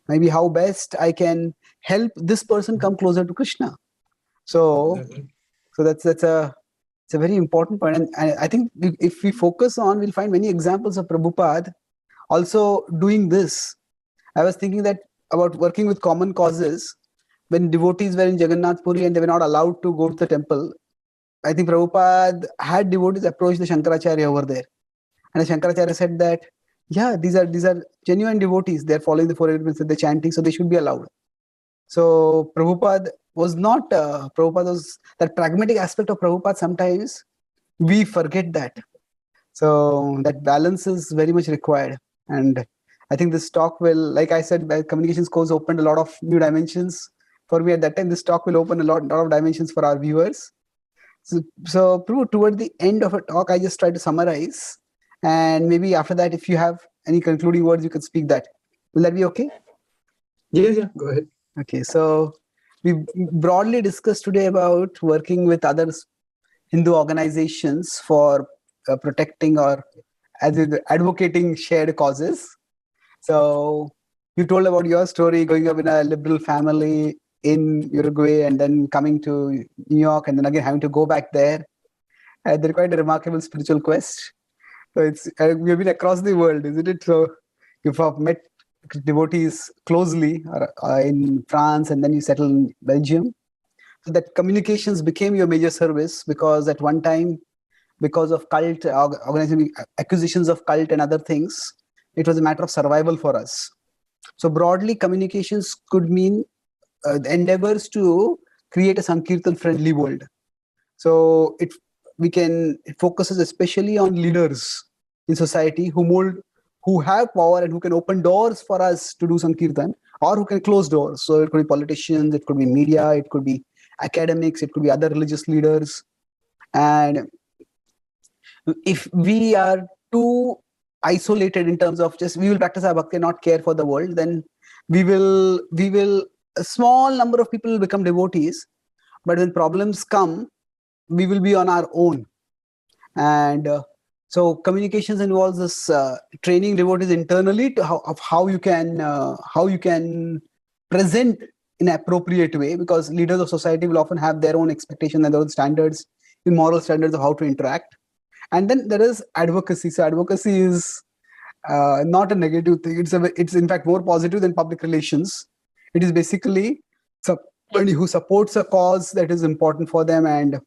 Maybe how best I can help this person come closer to Krishna. So that's a very important point. And I think if we focus on, we'll find many examples of Prabhupada also doing this. I was thinking that about working with common causes. When devotees were in Jagannath Puri and they were not allowed to go to the temple, I think Prabhupada had devotees approach the Shankaracharya over there. And the Shankaracharya said that, yeah, these are genuine devotees. They're following the four elements, they're chanting, so they should be allowed. So Prabhupada was not, Prabhupada was, that pragmatic aspect of Prabhupada, sometimes we forget that. So that balance is very much required. And I think this talk will, like I said, communications course opened a lot of new dimensions for me at that time. This talk will open a lot of dimensions for our viewers. So Prabhu, toward the end of a talk, I just try to summarize. And maybe after that, if you have any concluding words, you can speak that. Will that be okay? Yeah, go ahead. Okay, so we broadly discussed today about working with other Hindu organizations for protecting or advocating shared causes. So you told about your story, growing up in a liberal family in Uruguay and then coming to New York and then again having to go back there. They're quite a remarkable spiritual quest. So it's we've been across the world, isn't it? So you've met devotees closely in France and then you settled in Belgium. So that communications became your major service, because at one time, because of cult organizing acquisitions of cult and other things, it was a matter of survival for us. So broadly, communications could mean endeavors to create a Sankirtan friendly world. So it focuses especially on leaders in society who have power and who can open doors for us to do Sankirtan, or who can close doors. So it could be politicians, it could be media, it could be academics, it could be other religious leaders. And if we are too isolated in terms of just we will practice our bhakti and not care for the world, then we will a small number of people will become devotees, but when problems come, we will be on our own. And so communications involves this training devotees internally to how you can present in an appropriate way, because leaders of society will often have their own expectations and their own standards, the moral standards of how to interact. And then there is advocacy. So advocacy is not a negative thing. It's in fact more positive than public relations. It is basically somebody who supports a cause that is important for them and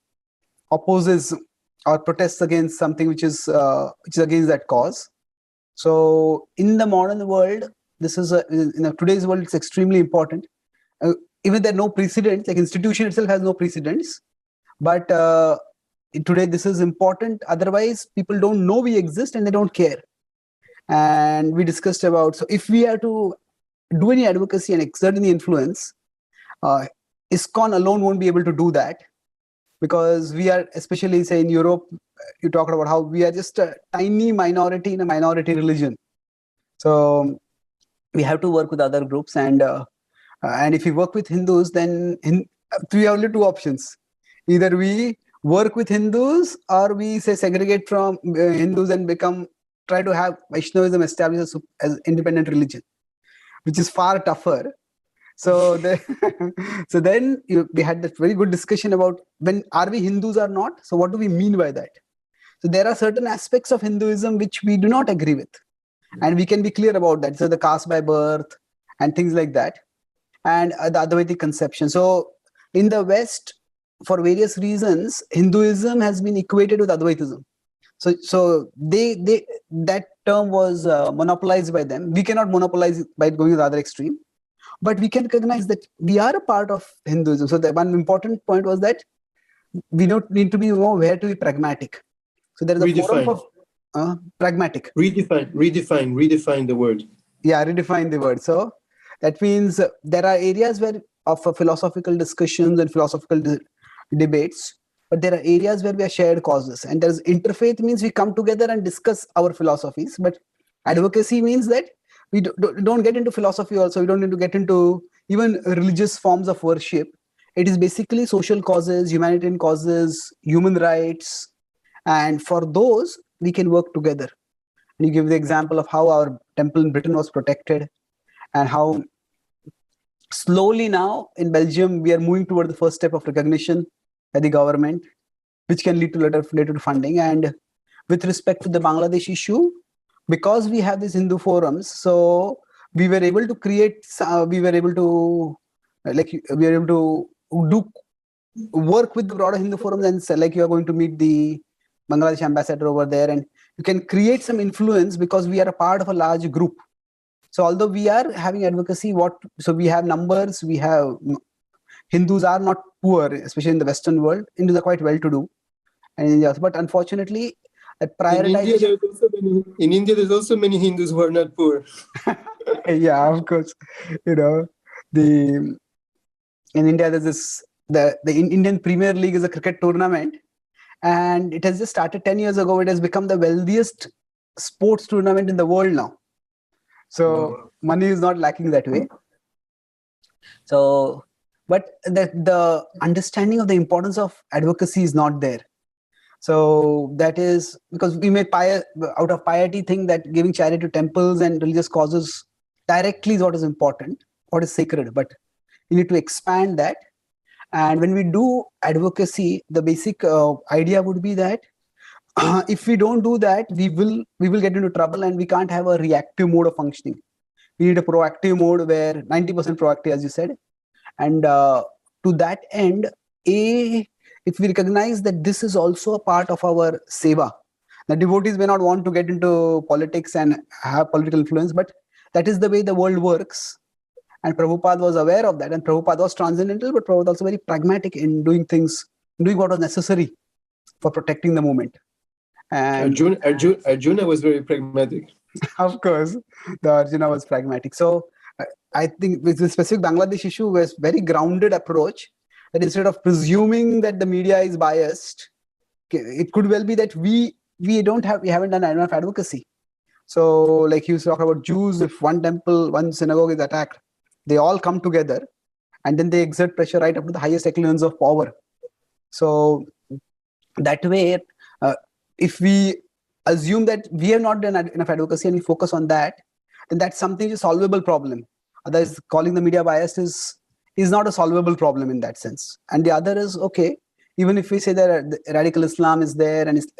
opposes or protests against something which is against that cause. So in the modern world, this is in today's world, it's extremely important. Even there are no precedents, like institution itself has no precedents, but today this is important. Otherwise, people don't know we exist and they don't care. And we discussed about, so if we are to do any advocacy and exert any influence, ISKCON alone won't be able to do that, because we are, especially say in Europe, you talked about how we are just a tiny minority in a minority religion. So we have to work with other groups, and if we work with Hindus, then we have only two options. Either we work with Hindus, or we say segregate from Hindus and try to have Vaishnavism established as independent religion, which is far tougher. So then we had that very good discussion about when are we Hindus or not. So what do we mean by that? So there are certain aspects of Hinduism which we do not agree with, And we can be clear about that. So the caste by birth and things like that, and the Advaiti conception. So in the West, for various reasons, Hinduism has been equated with Advaitism. So they that term was monopolized by them. We cannot monopolize it by going to the other extreme, but we can recognize that we are a part of Hinduism. So the one important point was that we don't need to be where to be pragmatic. So there is a forum for pragmatic. Redefine the word. Yeah, redefine the word. So that means there are areas where of philosophical discussions and philosophical debates, but there are areas where we are shared causes. And there's interfaith means we come together and discuss our philosophies. But advocacy means that we don't get into philosophy also. We don't need to get into even religious forms of worship. It is basically social causes, humanitarian causes, human rights. And for those, we can work together. And you give the example of how our temple in Britain was protected and how slowly now in Belgium, we are moving toward the first step of recognition by the government, which can lead to later funding. And with respect to the Bangladesh issue, because we have these Hindu forums, so we were able to create, we were able to do work with the broader Hindu forums, and so, like, you are going to meet the Bangladesh ambassador over there, and you can create some influence because we are a part of a large group. So although we are having advocacy, so we have numbers, we have Hindus are not poor, especially in the Western world. Hindus are quite well-to-do, and India, but unfortunately, that prioritization. In India, there's also many Hindus who are not poor. Yeah, of course. In India, there's this the Indian Premier League is a cricket tournament, and it has just started 10 years ago. It has become the wealthiest sports tournament in the world now. So money is not lacking that way. So, but the understanding of the importance of advocacy is not there. So that is because we may out of piety think that giving charity to temples and religious causes directly is what is important, what is sacred. But you need to expand that. And when we do advocacy, the basic idea would be that if we don't do that, we will get into trouble, and we can't have a reactive mode of functioning. We need a proactive mode where 90% proactive, as you said. And to that end, if we recognize that this is also a part of our seva, the devotees may not want to get into politics and have political influence, but that is the way the world works. And Prabhupada was aware of that. And Prabhupada was transcendental, but Prabhupada was also very pragmatic in doing what was necessary for protecting the movement. And Arjuna was very pragmatic. Of course, the Arjuna was pragmatic. So I think with the specific Bangladesh issue was very grounded approach, that instead of presuming that the media is biased, it could well be that we haven't done enough advocacy. So like you talk about Jews, if one temple, one synagogue is attacked, they all come together and then they exert pressure right up to the highest echelons of power. So that way, if we assume that we have not done enough advocacy and we focus on that, then that's something is a solvable problem. Otherwise, calling the media biased is not a solvable problem in that sense. And the other is, okay, even if we say that radical Islam is there and it's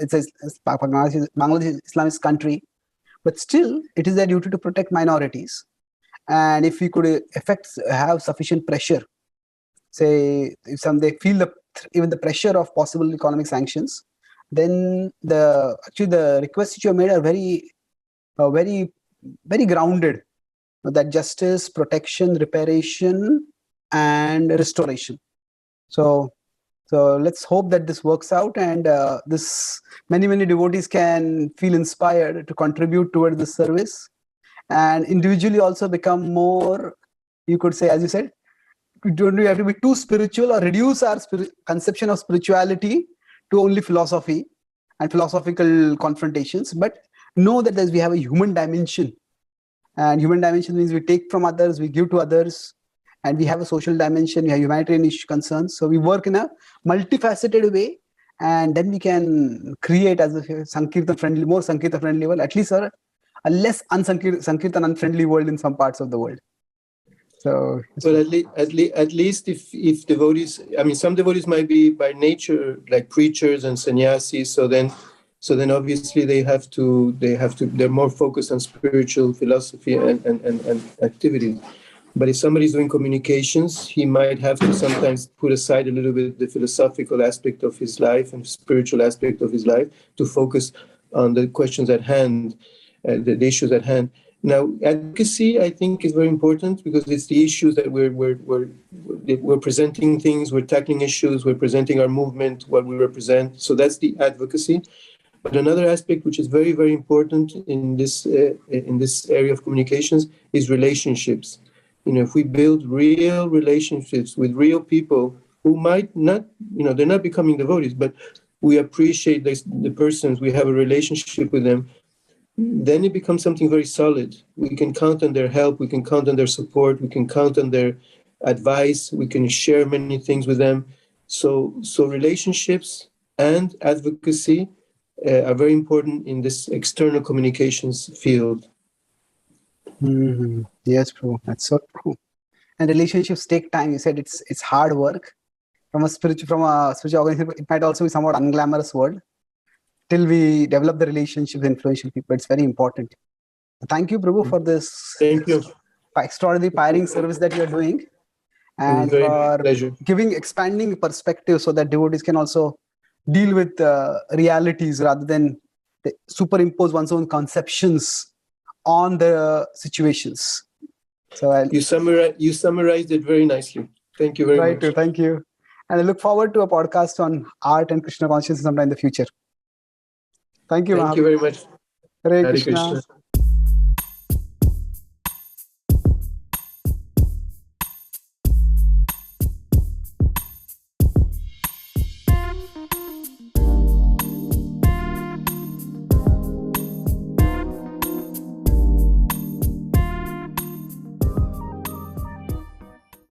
Bangladesh Islamist country, but still it is their duty to protect minorities. And if we could have sufficient pressure, say if they feel even the pressure of possible economic sanctions, then the requests that you have made are very, very grounded. That justice, protection, reparation, and restoration. So let's hope that this works out, and many devotees can feel inspired to contribute towards this service, and individually also become more, you could say, as you said, we don't have to be too spiritual or reduce our conception of spirituality to only philosophy and philosophical confrontations, but know that we have a human dimension. And human dimension means we take from others, we give to others, and we have a social dimension, we have humanitarian issue concerns. So we work in a multifaceted way, and then we can create as a Sankirtan-friendly, more Sankirtan-friendly world, at least a less Sankirtan-unfriendly world in some parts of the world. So, but at least if devotees, I mean, some devotees might be by nature like preachers and sannyasis, so then So then obviously they're more focused on spiritual philosophy and activities. But if somebody's doing communications, he might have to sometimes put aside a little bit the philosophical aspect of his life and spiritual aspect of his life to focus on the questions at hand, the issues at hand. Now, advocacy, I think, is very important because it's the issues that we're presenting things, we're tackling issues, we're presenting our movement, what we represent. So that's the advocacy. But another aspect which is very, very important in this area of communications is relationships. If we build real relationships with real people who might not, they're not becoming devotees, but we appreciate the persons, we have a relationship with them, then it becomes something very solid. We can count on their help, we can count on their support, we can count on their advice, we can share many things with them. So relationships and advocacy are very important in this external communications field. Mm-hmm. Yes, Prabhu. That's so true. And relationships take time. You said it's hard work. From a spiritual organization, it might also be somewhat unglamorous word. Till we develop the relationship with influential people, it's very important. Thank you, Prabhu, for this Thank you. extraordinary pioneering service that you're doing, and for expanding perspective so that devotees can also deal with realities rather than superimpose one's own conceptions on the situations. So you summarized it very nicely. Thank you very much. Right, thank you. And I look forward to a podcast on art and Krishna consciousness sometime in the future. Thank you, Thank you very much. Hare Hare Krishna. Krishna.